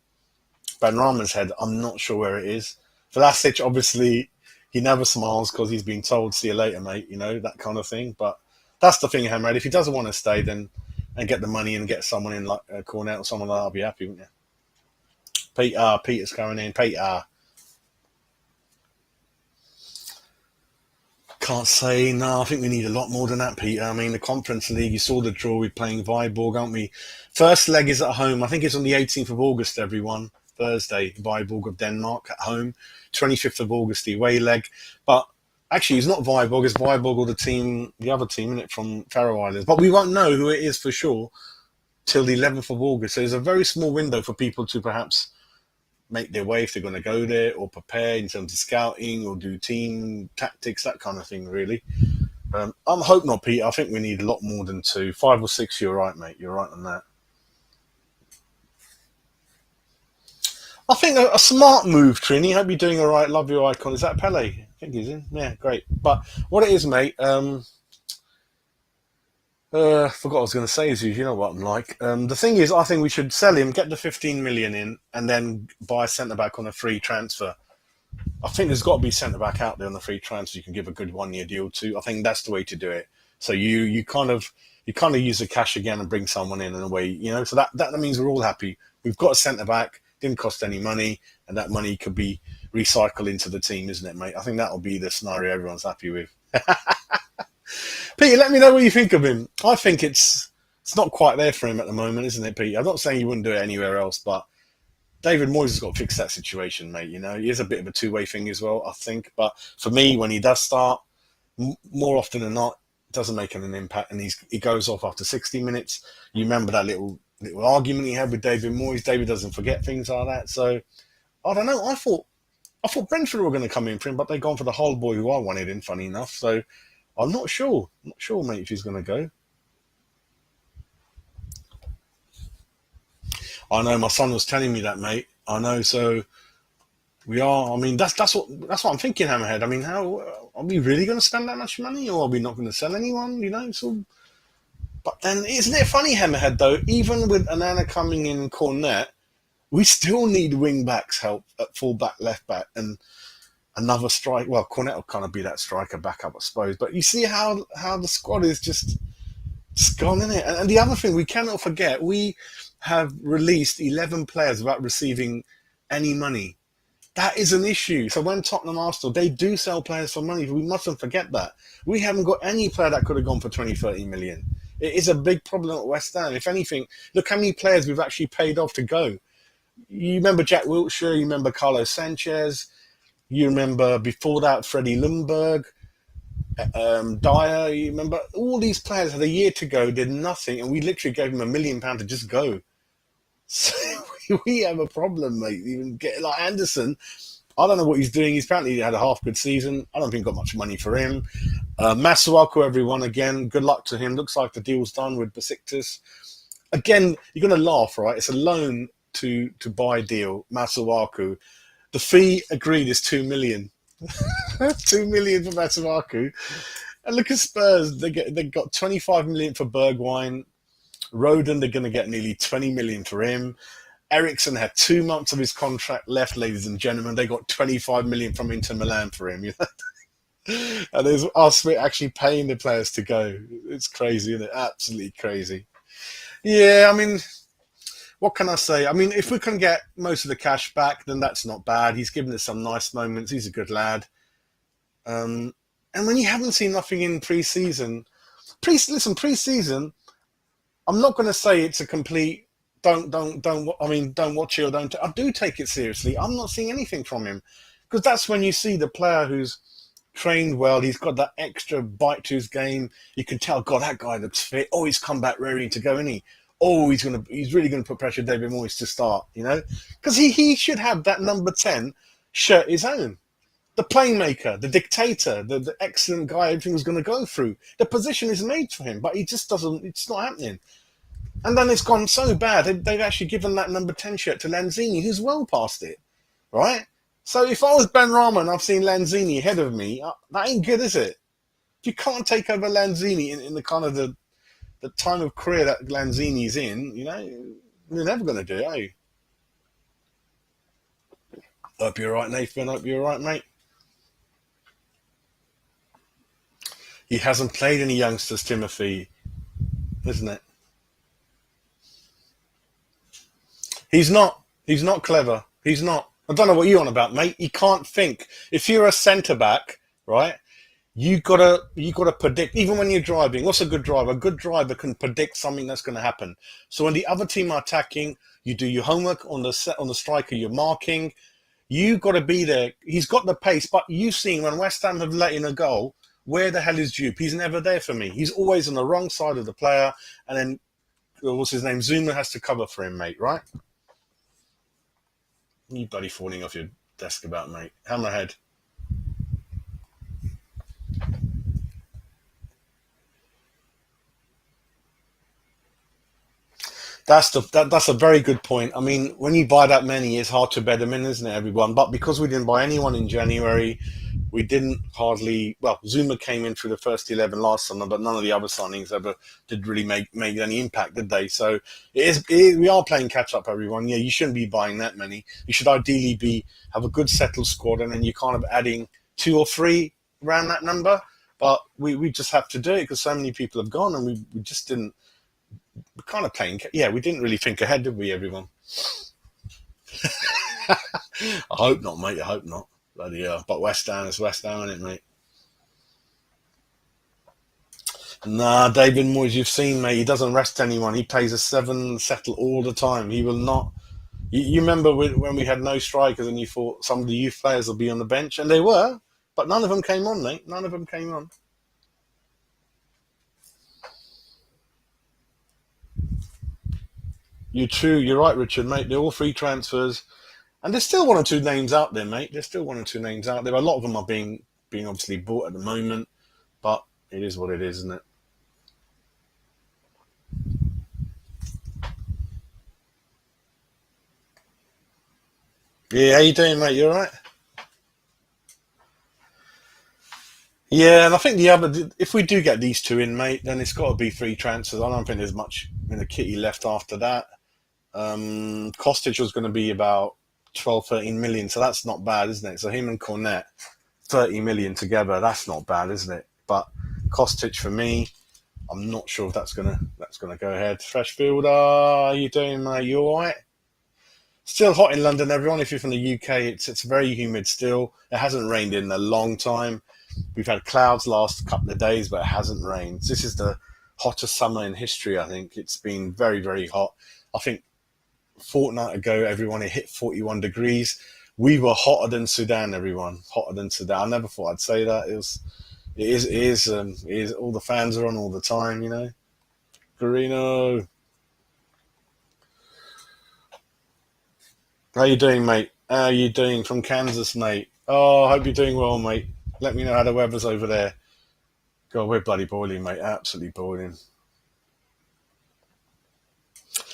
Benrahma's head, I'm not sure where it is. Vlasic, obviously, he never smiles because he's been told, "See you later, mate." You know, that kind of thing. But that's the thing, Hamad. If he doesn't want to stay, then and get the money and get someone in like Cornet or someone like that, I'll be happy, wouldn't you? Peter's coming in. Peter. Can't say. No, I think we need a lot more than that, Peter. I mean, the Conference League, you saw the draw. We're playing Viborg, aren't we? First leg is at home. I think it's on the 18th of August, everyone. Thursday, Viborg of Denmark at home. 25th of August, the away leg. But actually, it's not Viborg. It's Viborg or the other team, isn't it, from Faroe Islands. But we won't know who it is for sure till the 11th of August. So there's a very small window for people to perhaps make their way if they're going to go there or prepare in terms of scouting or do team tactics, that kind of thing, really. I hope not, Pete. I think we need a lot more than 2. 5 or 6, you're right, mate. You're right on that. I think a smart move, Trini. Hope you're doing all right. Love your icon. Is that Pele? I think he's in. Yeah, great. But what it is, mate, forgot what I was going to say is you know what I'm like. The thing is, I think we should sell him, get the 15 million in, and then buy a centre-back on a free transfer. I think there's got to be centre-back out there on the free transfer you can give a good 1-year deal to. I think that's the way to do it. So you kind of use the cash again and bring someone in a way, you know. So that means we're all happy. We've got a centre-back, didn't cost any money, and that money could be recycled into the team, isn't it, mate? I think that'll be the scenario everyone's happy with. Peter, let me know what you think of him. I think it's not quite there for him at the moment, isn't it, Peter? I'm not saying he wouldn't do it anywhere else, but David Moyes has got to fix that situation, mate. You know, he is a bit of a two-way thing as well, I think. But for me, when he does start, more often than not, it doesn't make an impact, and he goes off after 60 minutes. You remember that little argument he had with David Moyes. David doesn't forget things like that. So I don't know. I thought Brentford were going to come in for him, but they've gone for the whole boy who I wanted in, funny enough. So I'm not sure. Not sure, mate, if he's going to go. I know my son was telling me that, mate. I know. So we are. I mean, that's what I'm thinking, Hammerhead. I mean, how are we really going to spend that much money, or are we not going to sell anyone? You know. So, but then isn't it funny, Hammerhead? Though, even with Onana coming in, Cornet, we still need wing backs help at full back, left back, and another strike. Well, Cornet will kind of be that striker backup, I suppose. But you see how the squad is just gone, in it. And the other thing we cannot forget, we have released 11 players without receiving any money. That is an issue. So when Tottenham, Arsenal, they do sell players for money. We mustn't forget that. We haven't got any player that could have gone for 20, 30 million. It is a big problem at West Ham. If anything, look how many players we've actually paid off to go. You remember Jack Wilshere, you remember Carlos Sanchez, you remember before that Freddie Ljungberg, Dyer, you remember all these players had a year to go, did nothing, and we literally gave them £1 million to just go. So we have a problem, mate. Even get like Anderson, I don't know what he's doing. He's apparently had a half good season. I don't think got much money for him. Masuaku, everyone, again, good luck to him. Looks like the deal's done with Besiktas. Again, you're going to laugh, right? It's a loan to buy deal, Masuaku. The fee agreed is 2 million. 2 million for Masuaku. And look at Spurs. They got 25 million for Bergwijn. Rodon, they're going to get nearly 20 million for him. Eriksen had 2 months of his contract left, ladies and gentlemen. They got 25 million from Inter Milan for him. You know? And there's us actually paying the players to go. It's crazy, isn't it? Absolutely crazy. Yeah, I mean, what can I say? I mean, if we can get most of the cash back, then that's not bad. He's given us some nice moments. He's a good lad. And when you haven't seen nothing in pre-season, pre-season, I'm not going to say it's a complete don't watch it or don't. I do take it seriously. I'm not seeing anything from him because that's when you see the player who's trained well. He's got that extra bite to his game. You can tell, God, that guy looks fit. Oh, he's come back ready to go, isn't he? Oh, he's really going to put pressure on David Moyes to start, you know, because he should have that number 10 shirt his own. The playmaker, the dictator, the excellent guy everything's going to go through. The position is made for him, but he just doesn't, it's not happening. And then it's gone so bad, they've actually given that number 10 shirt to Lanzini, who's well past it, right? So if I was Benrahma and I've seen Lanzini ahead of me, that ain't good, is it? You can't take over Lanzini in the kind of the time of career that Lanzini's in, you know, you're never going to do it, are you? Hope you're all right, Nathan. Hope you're all right, mate. He hasn't played any youngsters, Timothy, isn't it? He's not. He's not clever. He's not. I don't know what you're on about, mate. He can't think. If you're a centre back, right, you gotta predict. Even when you're driving, what's a good driver? A good driver can predict something that's going to happen. So when the other team are attacking, you do your homework on the striker. You're marking. You got to be there. He's got the pace, but you've seen when West Ham have let in a goal. Where the hell is Diop? He's never there for me. He's always on the wrong side of the player, and then what's his name? Zuma has to cover for him, mate. Right? You bloody falling off your desk about, mate. Hammerhead. That's a very good point. I mean, when you buy that many, it's hard to bed them in, isn't it, everyone? But because we didn't buy anyone in January, we didn't hardly. Well, Zuma came in through the first 11 last summer, but none of the other signings ever did really make any impact, did they? So we are playing catch up, everyone. Yeah, you shouldn't be buying that many. You should ideally have a good settled squad, and then you're kind of adding 2 or 3 around that number. But we just have to do it because so many people have gone, and we just didn't. We're kind of playing. Yeah, we didn't really think ahead, did we, everyone? I hope not, mate. I hope not. Bloody hell. But West Ham is West Ham, isn't it, mate? Nah, David Moyes, you've seen, mate. He doesn't rest anyone. He plays a 7 settle all the time. He will not. You remember when we had no strikers and you thought some of the youth players will be on the bench, and they were, but none of them came on, mate. None of them came on. You're true. You're right, Richard, mate. They're all free transfers. And there's still 1 or 2 names out there, mate. There's still 1 or 2 names out there. A lot of them are being obviously bought at the moment, but it is what it is, isn't it? Yeah, how you doing, mate? You all right? Yeah, and I think if we do get these 2 in, mate, then it's got to be free transfers. I don't think there's much in the kitty left after that. Kostic was going to be about 12, 13 million, so that's not bad, isn't it? So him and Cornet, 30 million together, that's not bad, isn't it? But Kostic for me, I'm not sure if that's gonna go ahead. Freshfield, how you doing, mate? You all right? Still hot in London, everyone. If you're from the UK, it's very humid still. It hasn't rained in a long time. We've had clouds last couple of days, but it hasn't rained. This is the hottest summer in history, I think. It's been very, very hot. I think a fortnight ago, everyone, it hit 41 degrees. We were hotter than Sudan, everyone. Hotter than Sudan. I never thought I'd say that. It is. All the fans are on all the time, you know. Garino, how you doing, mate? How you doing from Kansas, mate? Oh, I hope you're doing well, mate. Let me know how the weather's over there. God, we're bloody boiling, mate. Absolutely boiling.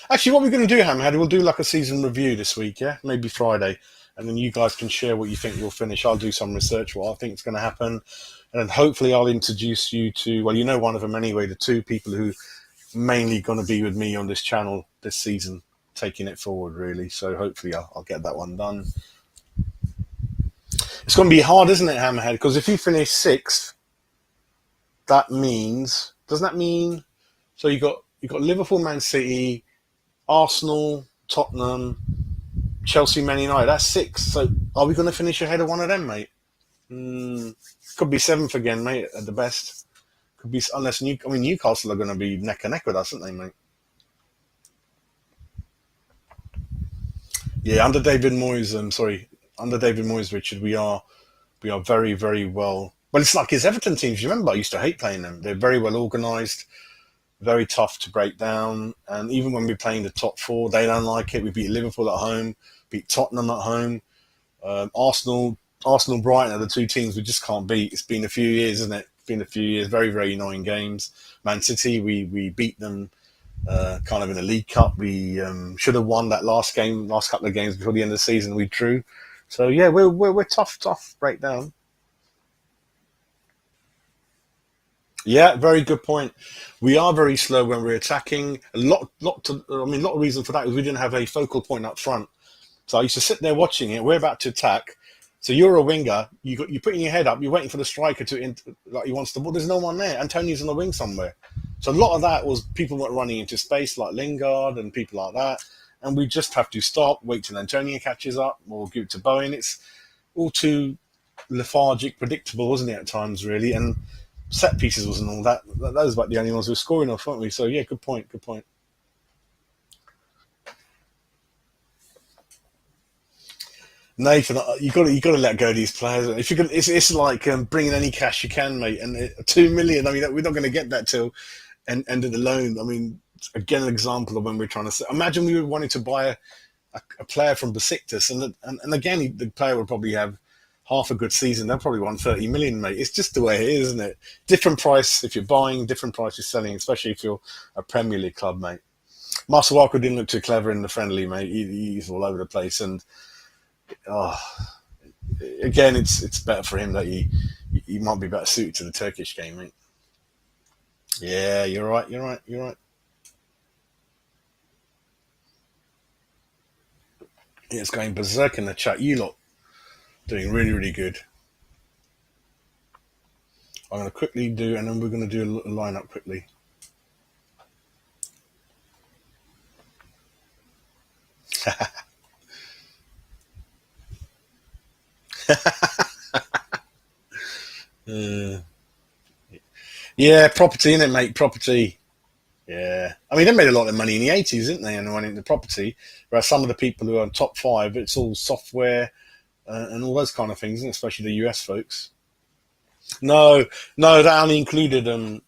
Actually, what we're going to do, Hammerhead, we'll do like a season review this week, yeah? Maybe Friday. And then you guys can share what you think we'll finish. I'll do some research, what I think is going to happen. And then hopefully I'll introduce you to, well, you know one of them anyway, the 2 people who mainly going to be with me on this channel this season, taking it forward, really. So hopefully I'll get that one done. It's going to be hard, isn't it, Hammerhead? Because if you finish 6th, doesn't that mean, so you got Liverpool, Man City, Arsenal, Tottenham, Chelsea, Man United. That's 6. So are we going to finish ahead of one of them, mate? Could be 7th again, mate, at the best. Could be, unless Newcastle are going to be neck and neck with us, aren't they, mate? Yeah, under David Moyes, Richard, we are very, very well. Well, it's like his Everton teams. You remember, I used to hate playing them. They're very well organised, very tough to break down. And even when we're playing the top 4, they don't like it. We beat Liverpool at home, beat Tottenham at home, Arsenal, Brighton are the 2 teams we just can't beat. It's been a few years, isn't it? It's been a few years. Very, very annoying games. Man City, we beat them. Kind of in the League Cup, we should have won that last couple of games before the end of the season. We drew, so yeah, we're tough breakdown. Yeah, very good point. We are very slow when we're attacking. A lot of reason for that is we didn't have a focal point up front. So I used to sit there watching it. We're about to attack, So you're a winger. You're putting your head up. You're waiting for the striker like he wants the ball. There's no one there. Antonio's on the wing somewhere. So a lot of that was people were running into space like Lingard and people like that, and we just have to stop, wait till Antonio catches up, or give it to Bowen. It's all too lethargic, predictable, wasn't it at times really? And set pieces wasn't all that. That was about the only ones we were scoring off, weren't we? So yeah, good point. Good point. Nathan, you got to let go of these players. If you can, it's like bringing any cash you can, mate. And 2 million. I mean, we're not going to get that till end of the loan. I mean, again, an example of when we're trying to imagine we were wanting to buy a player from Besiktas, and again, the player would probably have half a good season. They'll probably want 30 million, mate. It's just the way it is, isn't it? Different price if you're buying, different price you're selling, especially if you're a Premier League club, mate. Masuaku didn't look too clever in the friendly, mate. He's all over the place, and again, it's better for him that he might be better suited to the Turkish game, mate. Yeah, you're right. You're right. You're right. Yeah, it's going berserk in the chat. You lot doing really, really good. I'm going to quickly do, and then we're going to do a lineup quickly. Yeah, property, innit, mate? Property. Yeah. I mean, they made a lot of money in the 80s, didn't they? And went into property. Whereas some of the people who are on top five, it's all software and all those kind of things, especially the US folks. No, no, that only included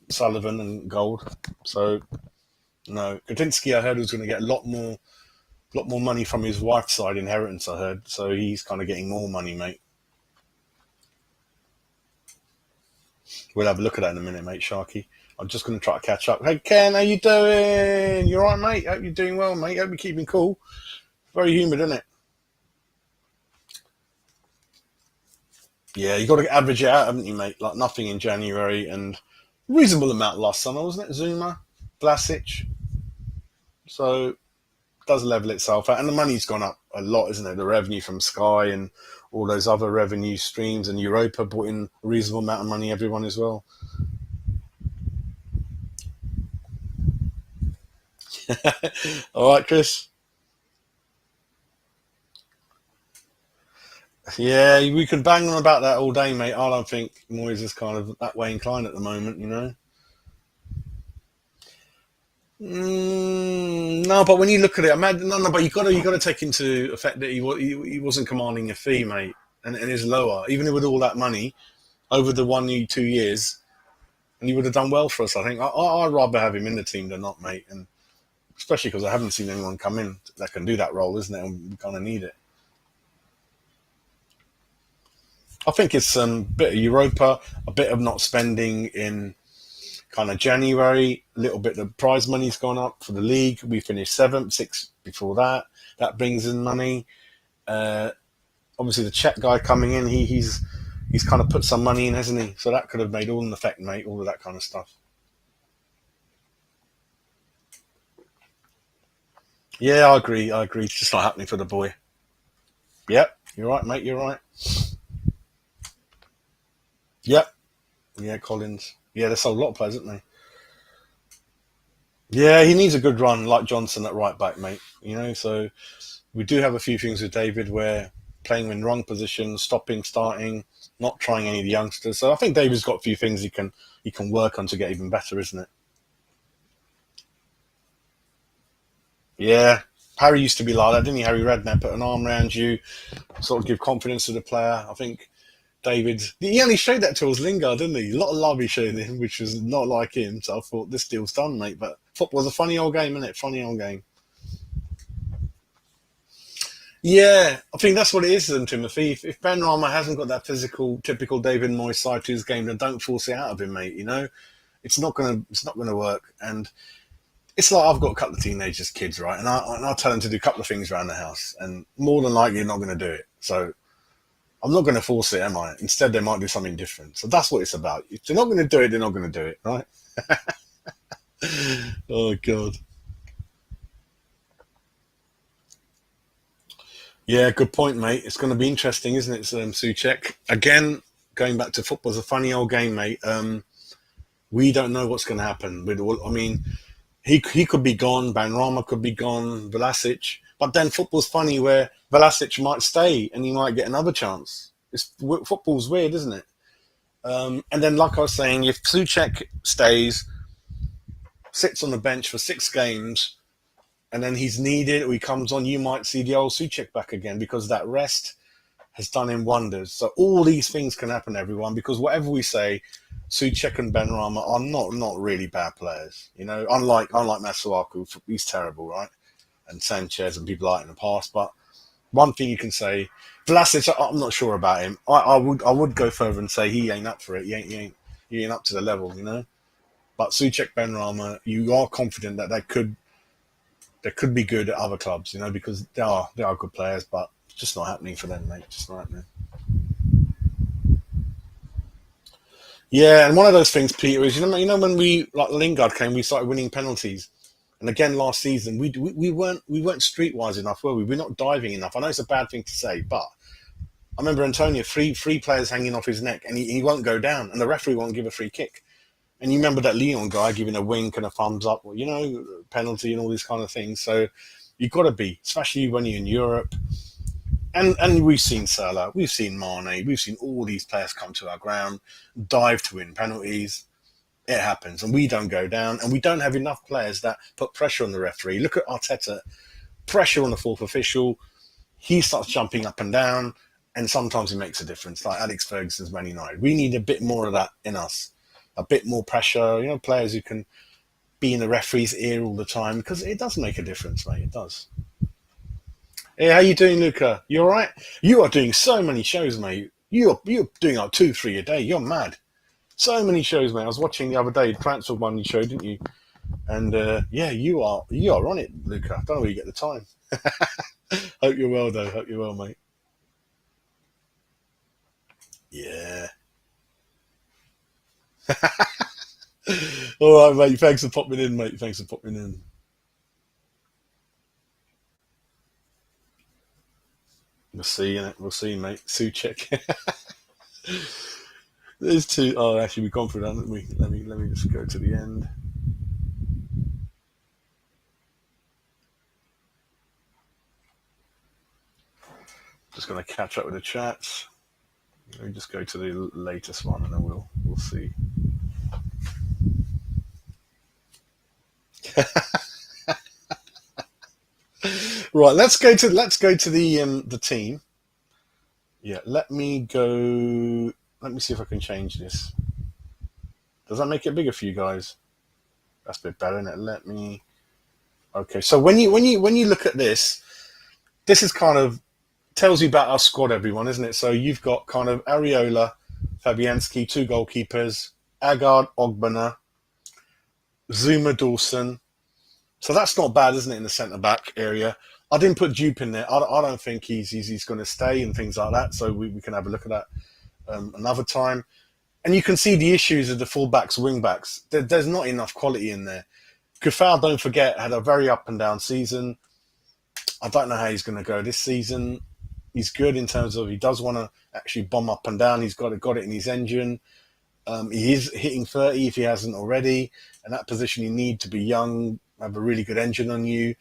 Sullivan and Gold. So no, Katinsky, I heard, was going to get a lot more money from his wife's side inheritance. I heard, so he's kind of getting more money, mate. We'll have a look at that in a minute, mate. Sharky, I'm just going to try to catch up. Hey Ken, how you doing? You all right, mate? Hope you're doing well, mate. Hope you're keeping cool. Very humid, isn't it? Yeah, you got to average it out, haven't you, mate? Like nothing in January and reasonable amount last summer, wasn't it? Zuma, Vlasic. So it does level itself out, and the money's gone up a lot, isn't it? The revenue from Sky and all those other revenue streams, and Europa brought in a reasonable amount of money. Everyone as well. All right, Chris. Yeah, we could bang on about that all day, mate. I don't think Moyes is kind of that way inclined at the moment, you know. No, but when you look at it, no, but you got to take into effect that he wasn't commanding a fee, mate, and is lower, even with all that money over the 2 years, and he would have done well for us. I think I'd rather have him in the team than not, mate, and especially because I haven't seen anyone come in that can do that role, isn't it? And we kind of need it. I think it's a bit of Europa, a bit of not spending in kind of January, a little bit of prize money's gone up for the league. We finished seventh, sixth before that. That brings in money. Uh, Obviously, the Czech guy coming in, he's kind of put some money in, hasn't he? So that could have made all an effect, mate. All of that kind of stuff. Yeah, I agree. I agree. It's just not happening for the boy. Yep, you're right, mate. You're right. Yep. Yeah, Collins. Yeah, they sold a lot of players, didn't they? Yeah, he needs a good run like Johnson at right back, mate. You know, so we do have a few things with David where playing in wrong positions, stopping, starting, not trying any of the youngsters. So I think David's got a few things he can work on to get even better, isn't it? Yeah. Harry used to be like that, didn't he? Harry Redknapp put an arm around you, sort of give confidence to the player. I think David, he only showed that to us Lingard, didn't he? A lot of love he showed him, which was not like him. So I thought this deal's done, mate. But football's a funny old game, isn't it? Funny old game. Yeah, I think that's what it is, then, Timothy. If Benrahma hasn't got that physical, typical David Moyes side to his game, then don't force it out of him, mate. You know, it's not gonna work. And it's like I've got a couple of teenagers, kids, right? And I tell them to do a couple of things around the house, and more than likely, you're not going to do it. So I'm not going to force it, am I? Instead, they might do something different. So that's what it's about. If they're not going to do it, they're not going to do it, right? Oh God. Yeah, good point, mate. It's going to be interesting, isn't it, Soucek? Again, going back to football's a funny old game, mate. We don't know what's going to happen. I mean, he could be gone, Benrahma could be gone, Vlasic. But then football's funny where Vlasic might stay and he might get another chance. Football's weird, isn't it? And then, like I was saying, if Soucek stays, sits on the bench for 6 games, and then he's needed or he comes on, you might see the old Soucek back again because that rest has done him wonders. So all these things can happen, everyone, because whatever we say, Soucek and Benrahma are not really bad players. You know, unlike Masuaku, he's terrible, right? And Sanchez and people like in the past. But one thing you can say, Vlasic, I'm not sure about him. I would go further and say he ain't up for it. He ain't up to the level, you know. But Soucek, Benrahma, you are confident that they could be good at other clubs, you know, because they are good players, but it's just not happening for them, mate. Just not happening. Yeah, and one of those things, Peter, is when we like Lingard came, we started winning penalties, and again last season we weren't streetwise enough, were we? We're not diving enough. I know it's a bad thing to say, but I remember Antonio three players hanging off his neck, and he won't go down, and the referee won't give a free kick. And you remember that Leon guy giving a wink and a thumbs up, you know, penalty and all these kind of things. So you've got to be, especially when you're in Europe. And we've seen Salah, we've seen Mane, we've seen all these players come to our ground, dive to win penalties. It happens, and we don't go down, and we don't have enough players that put pressure on the referee. Look at Arteta, pressure on the fourth official. He starts jumping up and down, and sometimes he makes a difference, like Alex Ferguson's Man United. We need a bit more of that in us, a bit more pressure, you know, players who can be in the referee's ear all the time, because it does make a difference, mate. It does. Hey, how you doing, Luca? You all right? You are doing so many shows, mate. You're doing like 2, 3 a day. You're mad. So many shows, mate. I was watching the other day, the transfer one you showed, didn't you? And yeah, you are on it, Luca. I don't know where you get the time. Hope you're well, though. Hope you're well, mate. Yeah. All right, mate. Thanks for popping in, mate. Thanks for popping in. We'll see, innit? We'll see, mate. Soucek. There's two. Oh, actually, we've gone through that, haven't we? Let me just go to the end. Just going to catch up with the chats. Let me just go to the latest one, and then we'll see. Right, let's go to the team. Yeah, let me go. Let me see if I can change this. Does that make it bigger for you guys? That's a bit better, isn't it? Let me. Okay, so when you look at this, this is kind of tells you about our squad, everyone, isn't it? So you've got kind of Areola, Fabianski, 2 goalkeepers, Agard, Ogbonna, Zuma, Dawson. So that's not bad, isn't it, in the centre back area? I didn't put Diop in there. I don't think he's going to stay and things like that. So we can have a look at that another time. And you can see the issues of the full-backs, wing-backs. There's not enough quality in there. Kufal, don't forget, had a very up and down season. I don't know how he's going to go this season. He's good in terms of he does want to actually bomb up and down. He's got it in his engine. He is hitting 30 if he hasn't already. And that position you need to be young, have a really good engine on you.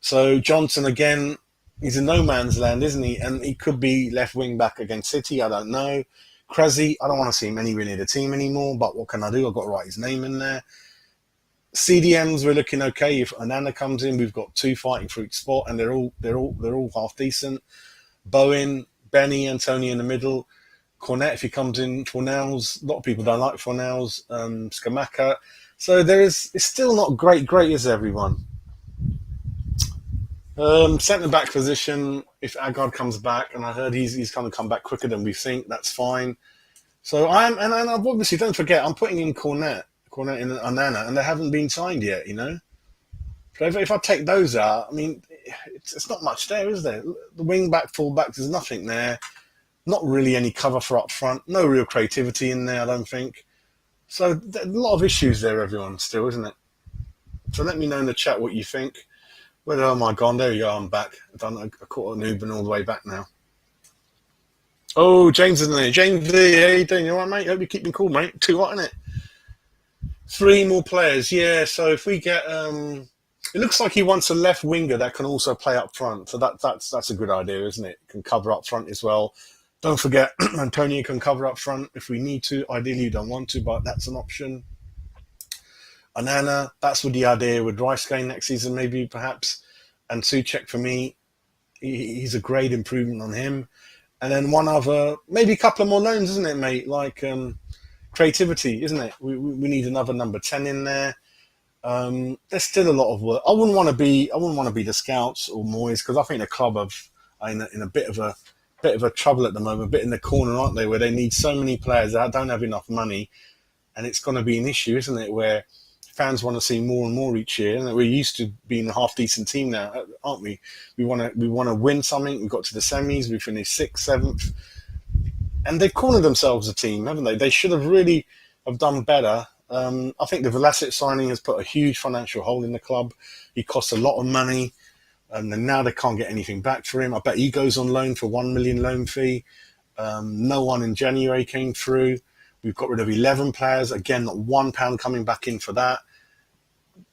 So Johnson, again, he's in no man's land, isn't he? And he could be left wing back against City. I don't know. Krezi, I don't want to see him anywhere near the team anymore, but what can I do? I've got to write his name in there. CDMs, we're looking okay. If Onana comes in, we've got 2 fighting for each spot, and they're all half decent. Bowen, Benny, Antonio in the middle. Cornet, if he comes in, Fornals. A lot of people don't like Fornals. Scamacca. So it's still not great, is everyone? Centre back position, if Agard comes back, and I heard he's going to come back quicker than we think, that's fine. So I've obviously, don't forget, I'm putting in Cornet and Onana, and they haven't been signed yet, you know? So if I take those out, I mean, it's not much there, is there? The wing back, full back, there's nothing there. Not really any cover for up front. No real creativity in there, I don't think. So a lot of issues there, everyone, still, isn't it? So let me know in the chat what you think. Where am I gone? There you go. I'm back. I caught an Uber all the way back now. Oh, James isn't there. James, how you doing? You all right, mate? Hope you keep me cool, mate. Too hot, isn't it? Three more players, yeah. So if we get, it looks like he wants a left winger that can also play up front. So that's a good idea, isn't it? Can cover up front as well. Don't forget, Antonio can cover up front if we need to. Ideally, you don't want to, but that's an option. Onana, that's with the idea with Rice going next season, maybe perhaps. And Soucek for me, he's a great improvement on him. And then one other, maybe a couple of more loans, isn't it, mate? Like creativity, isn't it? We need another number 10 in there. There's still a lot of work. I wouldn't want to be the scouts or Moyes, because I think the club are in a bit of a trouble at the moment, a bit in the corner, aren't they? Where they need so many players that don't have enough money, and it's going to be an issue, isn't it? Where fans want to see more and more each year, and we're used to being a half decent team now, aren't we? We want to win something. We got to the semis, we finished 6th, 7th, and they've cornered themselves a team, haven't they? They should have really have done better. I think the Vlasic signing has put a huge financial hole in the club. He costs a lot of money, and now they can't get anything back for him. I bet he goes on loan for 1 million loan fee. No one in January came through. We've got rid of 11 players. Again, not £1 coming back in for that.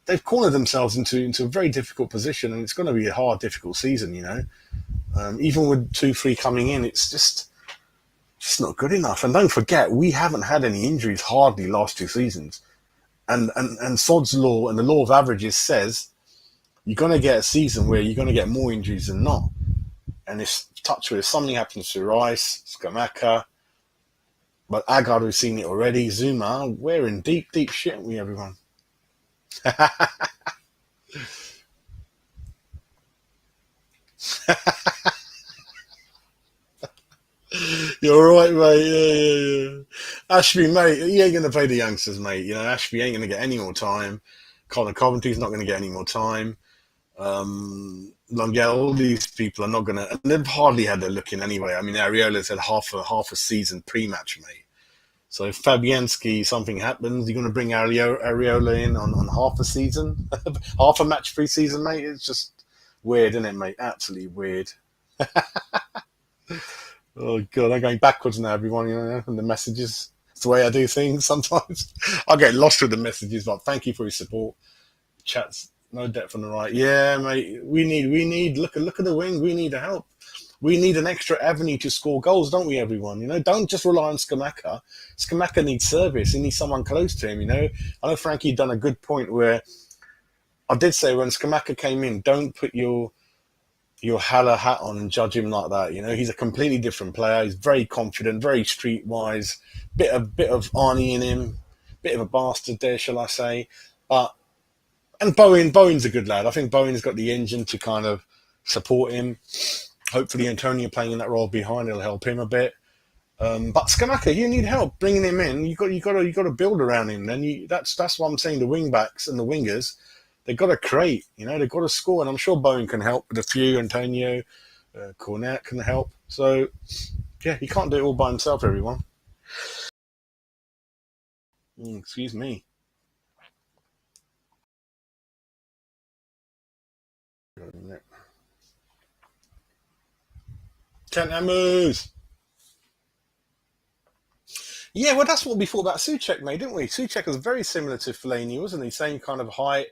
They've cornered themselves into a very difficult position, and it's going to be a hard, difficult season, you know. Even with 2-3 coming in, it's just not good enough. And don't forget, we haven't had any injuries hardly last 2 seasons. And Sod's law and the law of averages says you're going to get a season where you're going to get more injuries than not. And if something happens to Rice, Scamacca, but Agard, we've seen it already, Zuma, we're in deep, deep shit, aren't we, everyone? You're right, mate. Yeah. Ashby, mate, he ain't going to play the youngsters, mate. You know, Ashby ain't going to get any more time. Connor Coventry's not going to get any more time. Lingard, all these people are not going to. They've hardly had their look in anyway. I mean, Areola's had half a season pre-match, mate. So if Fabianski, something happens, you're going to bring Areola in on half a season, half a match pre-season, mate. It's just weird, isn't it, mate? Absolutely weird. Oh, God, I'm going backwards now, everyone, you know, and the messages. It's the way I do things sometimes. I get lost with the messages, but thank you for your support. Chat's no depth on the right. Yeah, mate, we need, look at the wing. We need help. We need an extra avenue to score goals, don't we, everyone? You know, don't just rely on Scamacca. Scamacca needs service. He needs someone close to him, you know. I know Frankie done a good point where I did say when Scamacca came in, don't put your Haller hat on and judge him like that. You know, he's a completely different player. He's very confident, very streetwise, bit of Arnie in him, bit of a bastard there, shall I say. And Bowen's a good lad. I think Bowen's got the engine to kind of support him. Hopefully Antonio playing in that role behind will help him a bit. But Scamacca, you need help bringing him in. You got to build around him. Then that's what I'm saying. The wing backs and the wingers, they've got to create. You know, they've got to score. And I'm sure Bowen can help with a few. Antonio, Cornet can help. So yeah, he can't do it all by himself. Everyone. Excuse me. Can't move. Yeah, well, that's what we thought about Soucek, mate, didn't we? Soucek was very similar to Fellaini, wasn't he? Same kind of height,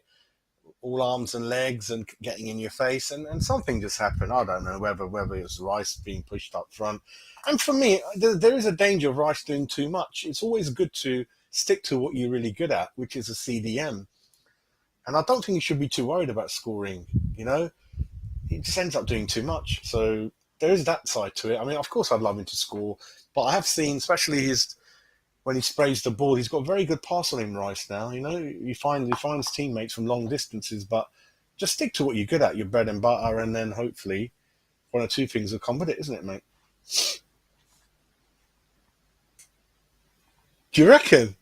all arms and legs, and getting in your face, and something just happened. I don't know whether it was Rice being pushed up front. And for me, there is a danger of Rice doing too much. It's always good to stick to what you're really good at, which is a CDM. And I don't think you should be too worried about scoring. You know, he just ends up doing too much. So there is that side to it. I mean, of course, I'd love him to score, but I have seen, especially when he sprays the ball, he's got very good pass on him, Rice. Now, you know, he finds teammates from long distances, but just stick to what you're good at, your bread and butter, and then hopefully one or two things will come with it, isn't it, mate? Do you reckon?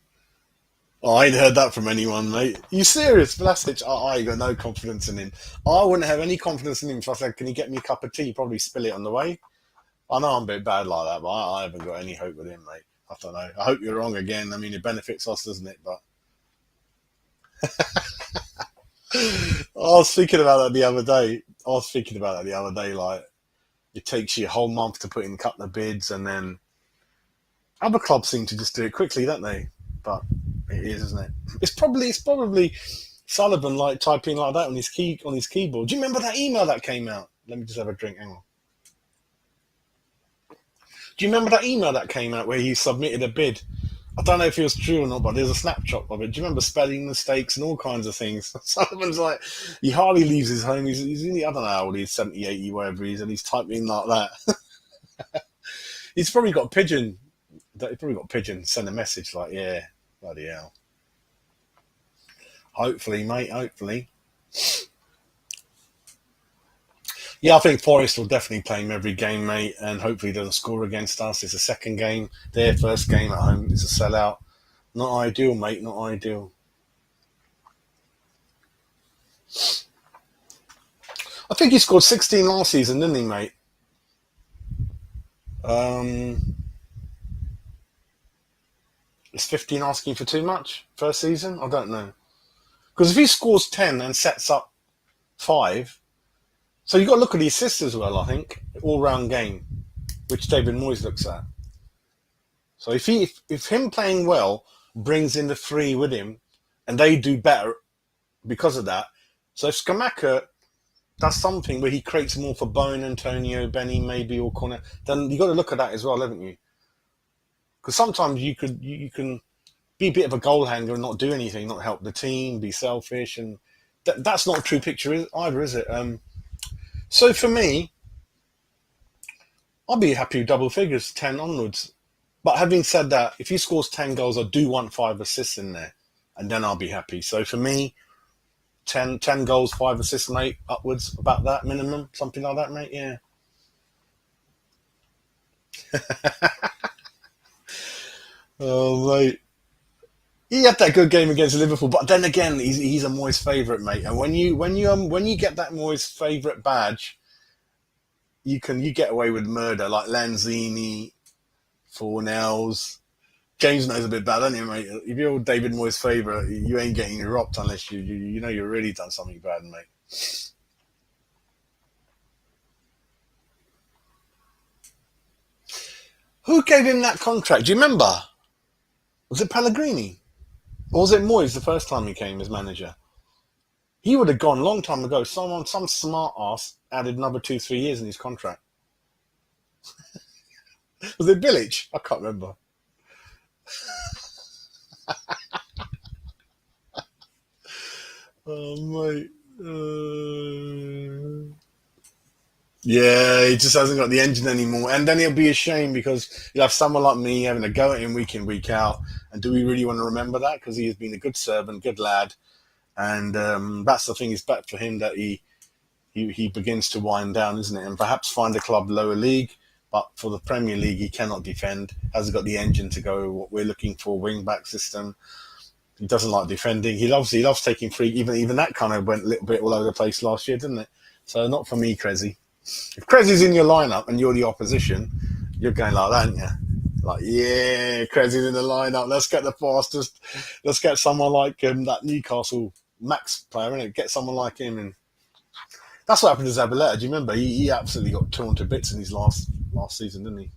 Oh, I ain't heard that from anyone, mate. You serious? Vlasic, I got no confidence in him. I wouldn't have any confidence in him if I said, can you get me a cup of tea? He'd probably spill it on the way. I know I'm a bit bad like that, but I haven't got any hope with him, mate. I don't know. I hope you're wrong again. I mean, it benefits us, doesn't it? But I was thinking about that the other day. Like, it takes you a whole month to put in a couple of bids, and then other clubs seem to just do it quickly, don't they? But it is, isn't it? It's probably Sullivan like typing like that on his keyboard. Do you remember that email that came out? Let me just have a drink. Hang on. Do you remember that email that came out where he submitted a bid? I don't know if it was true or not, but there's a snapshot of it. Do you remember spelling mistakes and all kinds of things? Sullivan's like, he hardly leaves his home. He's in the, I don't know how old he is, 70, 80, whatever he is, and he's typing like that. He's probably got Pigeon. He probably got Pigeon send a message like, yeah, bloody hell. Hopefully, mate, hopefully. Yeah, I think Forest will definitely play him every game, mate, and hopefully he doesn't score against us. It's a second game. Their first game at home is a sellout. Not ideal, mate, not ideal. I think he scored 16 last season, didn't he, mate? Is 15 asking for too much first season? I don't know. Because if he scores 10 and sets up 5, so you've got to look at the assists as well, I think. All-round game, which David Moyes looks at. So if him playing well brings in the 3 with him, and they do better because of that. So if Scamacca does something where he creates more for Bone, Antonio, Benny, maybe, or Cornet, then you've got to look at that as well, haven't you? Because sometimes you can be a bit of a goal hanger and not do anything, not help the team, be selfish, and that's not a true picture either, is it? So for me, I'll be happy with double figures, 10 onwards. But having said that, if he scores 10 goals, I do want 5 assists in there, and then I'll be happy. So for me, 10 goals, 5 assists, mate, upwards, about that minimum, something like that, mate, yeah. Oh, mate. He had that good game against Liverpool, but then again, he's a Moyes favourite, mate. And when you get that Moyes favourite badge, you get away with murder, like Lanzini, Fornells. James knows a bit bad, doesn't he, mate? If you're David Moyes' favourite, you ain't getting robbed unless you know you've really done something bad, mate. Who gave him that contract? Do you remember? Was it Pellegrini? Or was it Moyes the first time he came as manager? He would have gone a long time ago. Some smart ass added another 2-3 years in his contract. Was it Bilic? I can't remember. Oh, mate. Yeah, he just hasn't got the engine anymore. And then he'll be ashamed because you'll have someone like me having a go at him week in, week out. And do we really want to remember that? Because he has been a good servant, good lad. And that's the thing, it's better for him that he begins to wind down, isn't it? And perhaps find a club lower league. But for the Premier League, he cannot defend. Hasn't got the engine to go what we're looking for, wing-back system. He doesn't like defending. He loves taking free. Even that kind of went a little bit all over the place last year, didn't it? So not for me, Cressy. If Crezzy's in your lineup and you're the opposition, you're going like that, aren't you? Like, yeah, Crezzy's in the lineup. Let's get the fastest. Let's get someone like that Newcastle Max player, innit? Get someone like him. And that's what happened to Zabaleta. Do you remember? He absolutely got torn to bits in his last season, didn't he?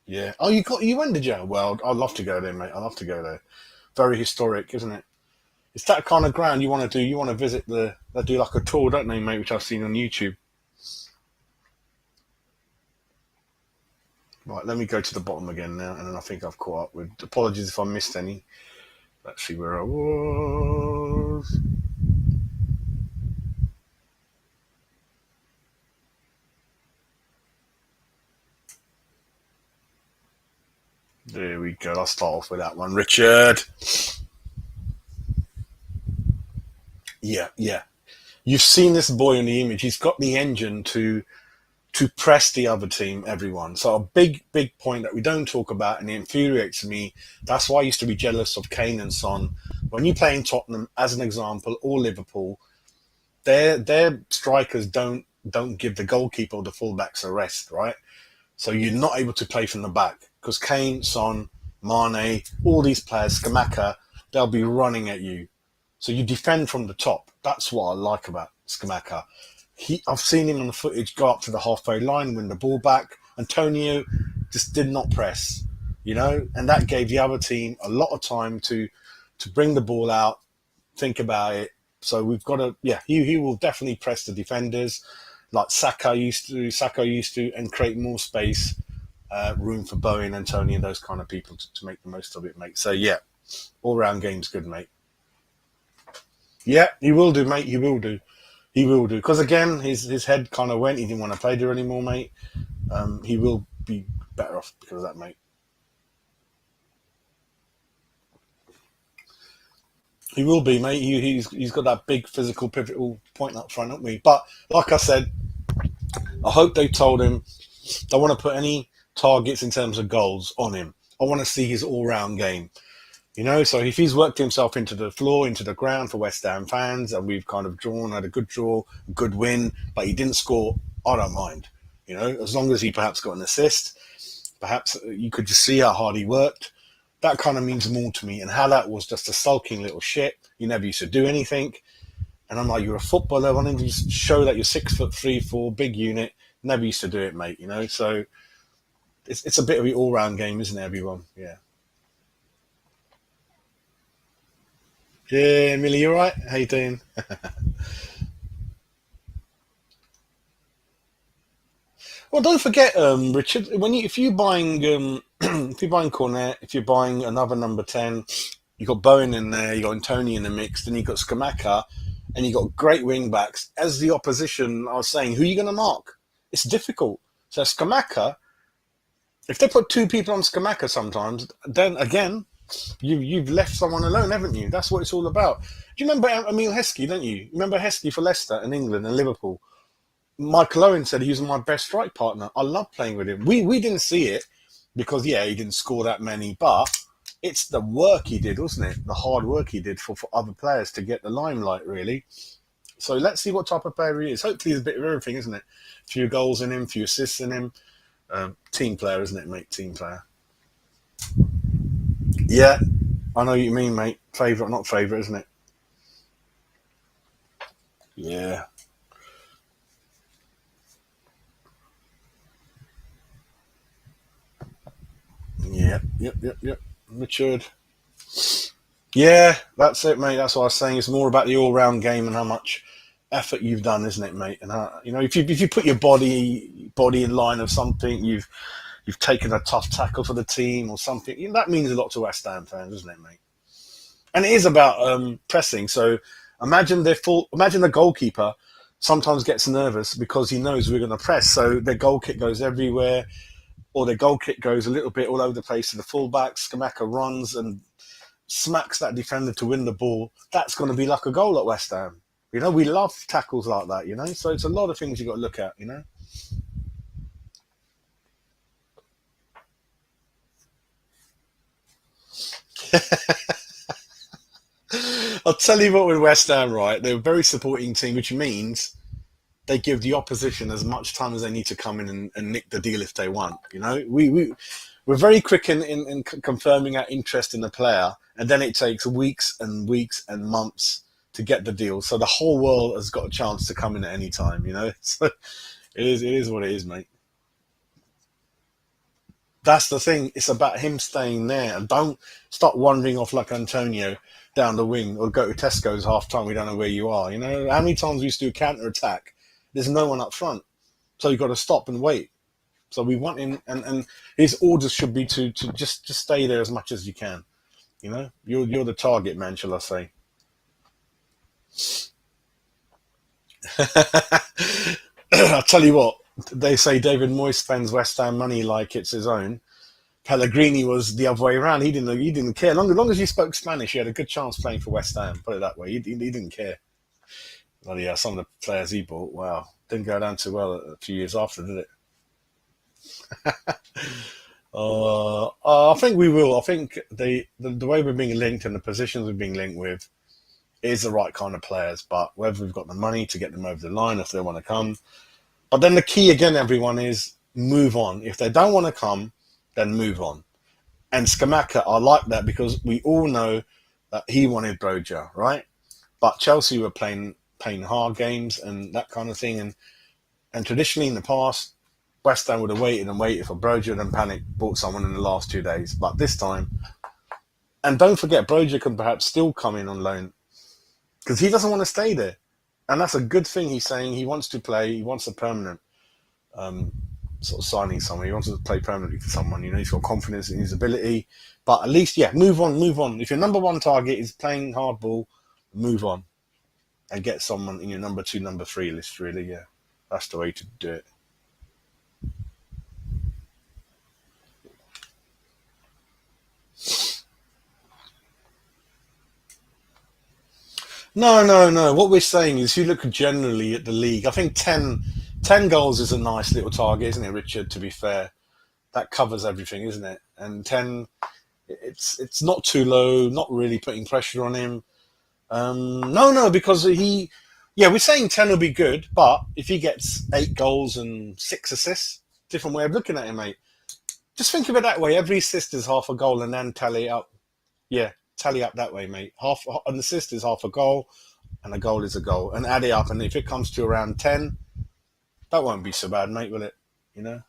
Yeah. Oh, you went to jail? Well, I'd love to go there, mate. I'd love to go there. Very historic, isn't it? It's that kind of ground you want to do. You want to visit they do like a tour, don't they, mate? Which I've seen on YouTube. Right, let me go to the bottom again now, and then I think I've caught up with. Apologies if I missed any. Let's see where I was. There we go. I'll start off with that one. Richard. Yeah. You've seen this boy in the image. He's got the engine to press the other team, everyone. So a big point that we don't talk about, and it infuriates me. That's why I used to be jealous of Kane and Son. When you play in Tottenham, as an example, or Liverpool, their strikers don't give the goalkeeper or the fullbacks a rest, right? So you're not able to play from the back because Kane, Son, Mane, all these players, Scamacca, they'll be running at you. So you defend from the top. That's what I like about Scamacca. I've seen him on the footage go up to the halfway line, win the ball back. Antonio just did not press, and that gave the other team a lot of time to bring the ball out, think about it. So we've got to, he will definitely press the defenders like Saka used to, and create more space, room for Bowen, Antonio, and those kind of people to make the most of it, mate. So all-round game's good, mate. Yeah, he will do, mate. He will do. Because again, his head kind of went. He didn't want to play there anymore, mate. He will be better off because of that, mate. He will be, mate. He's got that big physical pivotal point up front, haven't we? But like I said, I hope they told him they want to put any targets in terms of goals on him. I want to see his all-round game. So if he's worked himself into the floor, into the ground for West Ham fans, and we've kind of had a good draw, a good win, but he didn't score, I don't mind. As long as he perhaps got an assist, perhaps you could just see how hard he worked. That kind of means more to me. And how that was just a sulking little shit. You never used to do anything. And I'm like, you're a footballer. Why don't you just show that you're 6'3", 4", big unit? Never used to do it, mate. So it's a bit of the all-round game, isn't it, everyone? Yeah. Yeah, Millie, you all right? How you doing? Well, don't forget, Richard. If you're buying Cornet, if you're buying another number 10, you got Bowen in there, you got Antonio in the mix, then you got Scamacca, and you got great wing backs. As the opposition, I was saying, who are you going to mark? It's difficult. So Scamacca, if they put two people on Scamacca sometimes, then again, you've left someone alone, haven't you? That's what it's all about. Do you remember Emile Heskey, don't you? Remember Heskey for Leicester and England and Liverpool? Michael Owen said he was my best strike partner. I love playing with him. We didn't see it because, he didn't score that many, but it's the work he did, wasn't it? The hard work he did for other players to get the limelight, really. So let's see what type of player he is. Hopefully there's a bit of everything, isn't it? A few goals in him, a few assists in him. Team player, isn't it, mate? Team player. Yeah, I know what you mean, mate. Favourite, not favourite, isn't it? Yeah. Yep. Matured. Yeah, that's it, mate. That's what I was saying. It's more about the all-round game and how much effort you've done, isn't it, mate? And how, if you put your body in line of something, you've taken a tough tackle for the team or something. That means a lot to West Ham fans, doesn't it, mate? And it is about pressing. So imagine the goalkeeper sometimes gets nervous because he knows we're going to press. So their goal kick goes everywhere, or their goal kick goes a little bit all over the place to the fullback. Scamacca runs and smacks that defender to win the ball. That's going to be like a goal at West Ham. We love tackles like that, So it's a lot of things you've got to look at, I'll tell you what, with West Ham, right? They're a very supporting team, which means they give the opposition as much time as they need to come in and nick the deal if they want. We're very quick in confirming our interest in the player, and then it takes weeks and weeks and months to get the deal. So the whole world has got a chance to come in at any time. So it is what it is, mate. That's the thing. It's about him staying there, and don't start wandering off like Antonio down the wing or go to Tesco's half time. We don't know where you are. How many times we used to do counter attack? There's no one up front, so you've got to stop and wait. So we want him, and his orders should be to just stay there as much as you can. You're the target man, shall I say? I'll tell you what. They say David Moyes spends West Ham money like it's his own. Pellegrini was the other way around. He didn't care. As long as he spoke Spanish, he had a good chance playing for West Ham. Put it that way. He didn't care. Well, yeah, some of the players he bought, wow, didn't go down too well a few years after, did it? I think we will. I think the way we're being linked and the positions we're being linked with is the right kind of players. But whether we've got the money to get them over the line, if they want to come. But then the key again, everyone, is move on. If they don't want to come, then move on. And Scamacca, I like that because we all know that he wanted Broja, right? But Chelsea were playing hard games and that kind of thing. And traditionally in the past, West Ham would have waited and waited for Broja and panic, bought someone in the last 2 days. But this time, and don't forget, Broja can perhaps still come in on loan because he doesn't want to stay there. And that's a good thing. He's saying he wants to play. He wants a permanent sort of signing someone. He wants to play permanently for someone. You know, he's got confidence in his ability. But at least, yeah, move on. If your number one target is playing hardball, move on and get someone in your number 2, number 3 list, really, yeah. That's the way to do it. No. What we're saying is, if you look generally at the league, I think 10 goals is a nice little target, isn't it, Richard? To be fair, that covers everything, isn't it? And 10, it's not too low, not really putting pressure on him. No, because we're saying 10 will be good, but if he gets 8 goals and 6 assists, different way of looking at him, mate. Just think of it that way. Every assist is half a goal, and then tally up. Yeah, tally up that way, mate. An assist is half a goal, and a goal is a goal, and add it up. And if it comes to around 10, that won't be so bad, mate, will it? You know,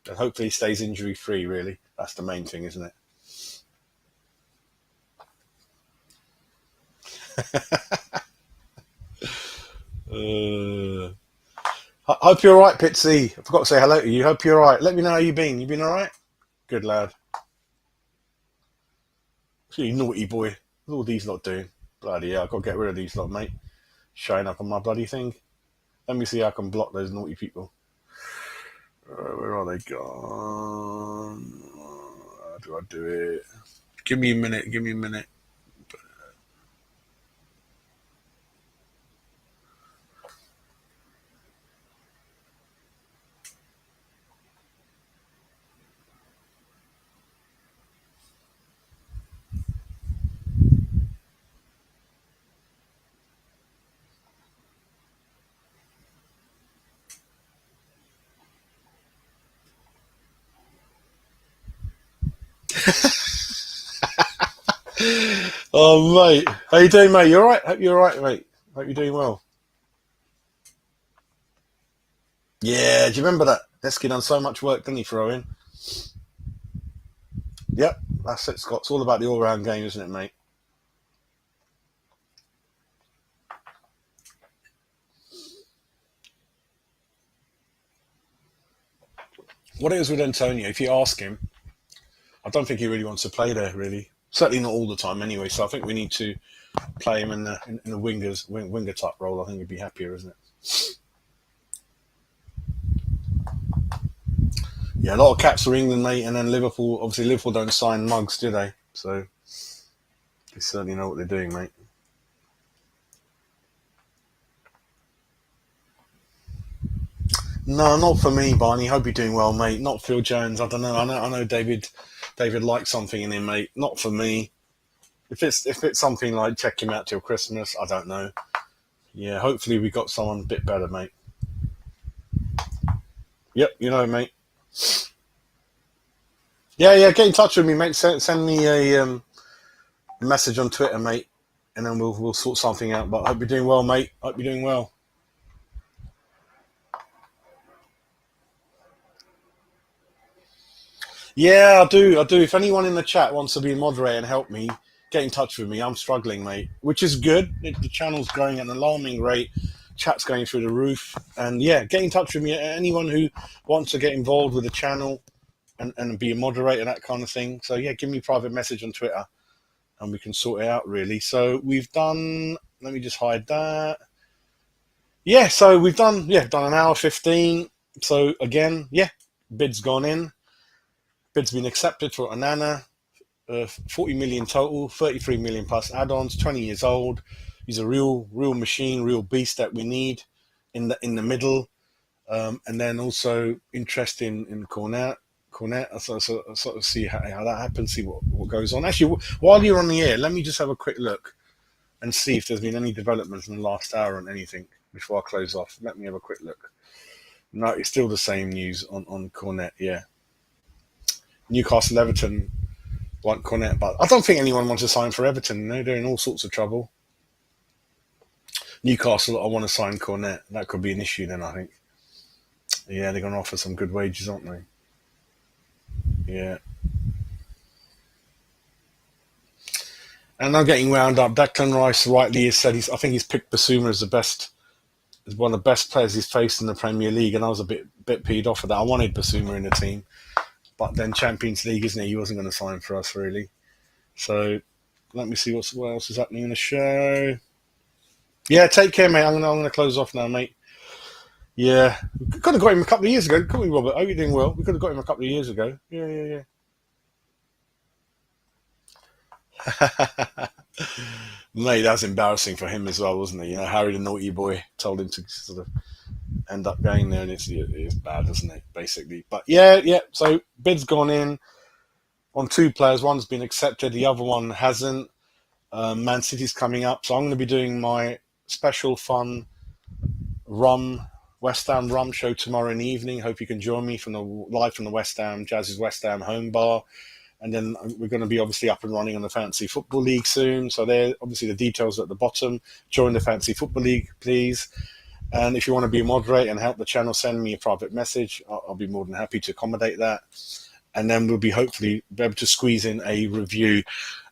and hopefully he stays injury free. Really, that's the main thing, isn't it? Hope you're all right, Pitsy. I forgot to say hello to you. Hope you're all right. Let me know how you've been. You been all right? Good lad. You naughty boy. What's all these lot doing? Bloody hell, I've got to get rid of these lot, mate. Showing up on my bloody thing. Let me see how I can block those naughty people. Where are they gone? How do I do it? Give me a minute. Oh, mate. How you doing, mate? You all right? Hope you're all right, mate. Hope you're doing well. Yeah, do you remember that? Desky done so much work, didn't he, for Owen? Yep, that's it, Scott. It's all about the all-round game, isn't it, mate? What it is with Antonio, if you ask him, I don't think he really wants to play there, really. Certainly not all the time, anyway. So I think we need to play him in a winger type role. I think he'd be happier, isn't it? Yeah, a lot of caps for England, mate, and then Liverpool. Obviously, Liverpool don't sign mugs, do they? So they certainly know what they're doing, mate. No, not for me, Barney. Hope you're doing well, mate. Not Phil Jones. I don't know. I know David likes something in him, mate. Not for me. If it's something like check him out till Christmas, I don't know. Yeah, hopefully we got someone a bit better, mate. Yep, you know, mate. Yeah. Get in touch with me, mate. Send me a message on Twitter, mate, and then we'll sort something out. But I hope you're doing well, mate. Hope you're doing well. Yeah, I do. If anyone in the chat wants to be a moderator and help me, get in touch with me. I'm struggling, mate, which is good. The channel's growing at an alarming rate. Chat's going through the roof. And yeah, get in touch with me. Anyone who wants to get involved with the channel and be a moderator, that kind of thing. So yeah, give me a private message on Twitter and we can sort it out, really. So we've done, let me just hide that. Yeah, so we've done an hour 15. So again, yeah, bid's gone in. Bid's been accepted for Onana. 40 million total, 33 million plus add-ons, 20 years old. He's a real machine, real beast that we need in the middle. And then also interest in Cornet. I sort of see how that happens, see what goes on. Actually, while you're on the air, let me just have a quick look and see if there's been any developments in the last hour on anything before I close off. Let me have a quick look. No, it's still the same news on Cornet, yeah. Newcastle Everton want Cornet, but I don't think anyone wants to sign for Everton. You know, they're in all sorts of trouble. Newcastle, I want to sign Cornet. That could be an issue then, I think. Yeah, they're going to offer some good wages, aren't they? Yeah. And I'm getting wound up. Declan Rice rightly has said I think he's picked Basuma as one of the best players he's faced in the Premier League, and I was a bit peed off of that. I wanted Basuma in the team, but then Champions League, isn't he? He wasn't going to sign for us really. So let me see what else is happening in the show. Yeah, take care, mate. I'm gonna close off now, mate. Yeah, we could have got him a couple of years ago, couldn't we, Robert? Are you doing well? We could have got him a couple of years ago. Yeah. Mate, that's embarrassing for him as well, wasn't it? You know, Harry the naughty boy told him to sort of end up going there, and it's bad, isn't it? Basically, but yeah. So bid's gone in on 2 players. One's been accepted, the other one hasn't. Man City's coming up, so I'm going to be doing my special fun West Ham rum show tomorrow in the evening. Hope you can join me live from the West Ham Jazz's West Ham home bar. And then we're going to be obviously up and running on the Fantasy Football League soon. So there, obviously the details are at the bottom. Join the Fantasy Football League, please. And if you want to be a moderator and help the channel, send me a private message. I'll be more than happy to accommodate that. And then we'll hopefully be able to squeeze in a review.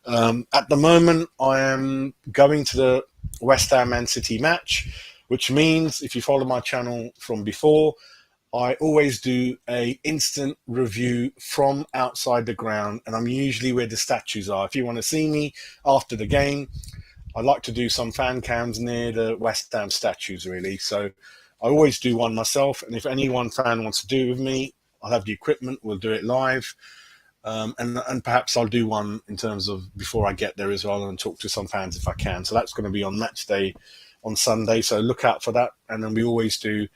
At the moment, I am going to the West Ham Man City match, which means if you follow my channel from before, I always do a instant review from outside the ground, and I'm usually where the statues are. If you want to see me after the game, I like to do some fan cams near the West Ham statues, really. So I always do one myself, and if any one fan wants to do it with me, I'll have the equipment, we'll do it live. And perhaps I'll do one in terms of before I get there as well and talk to some fans if I can. So that's going to be on match day on Sunday. So look out for that. And then we always do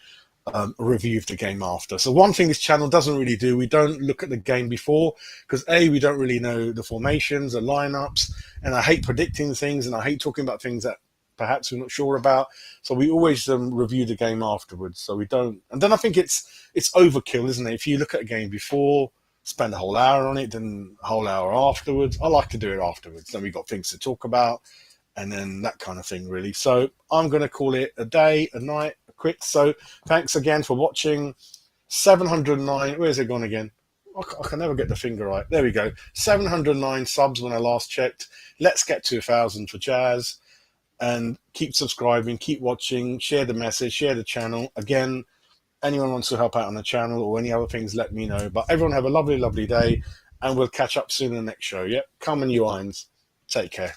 a review of the game after. So one thing this channel doesn't really do, we don't look at the game before because we don't really know the formations, the lineups, and I hate predicting things and I hate talking about things that perhaps we're not sure about. So we always review the game afterwards. So we don't, and then I think it's overkill, isn't it? If you look at a game before, spend a whole hour on it, then a whole hour afterwards. I like to do it afterwards. Then we've got things to talk about and then that kind of thing, really. So I'm going to call it a day, a night, a quit. So thanks again for watching. 709, where's it gone again? I can never get the finger right. There we go. 709 subs when I last checked. Let's get to 1,000 for Jazz. And keep subscribing, keep watching, share the message, share the channel. Again, anyone wants to help out on the channel or any other things, let me know. But everyone have a lovely, lovely day, and we'll catch up soon in the next show. Yep, come on, you irons. Take care.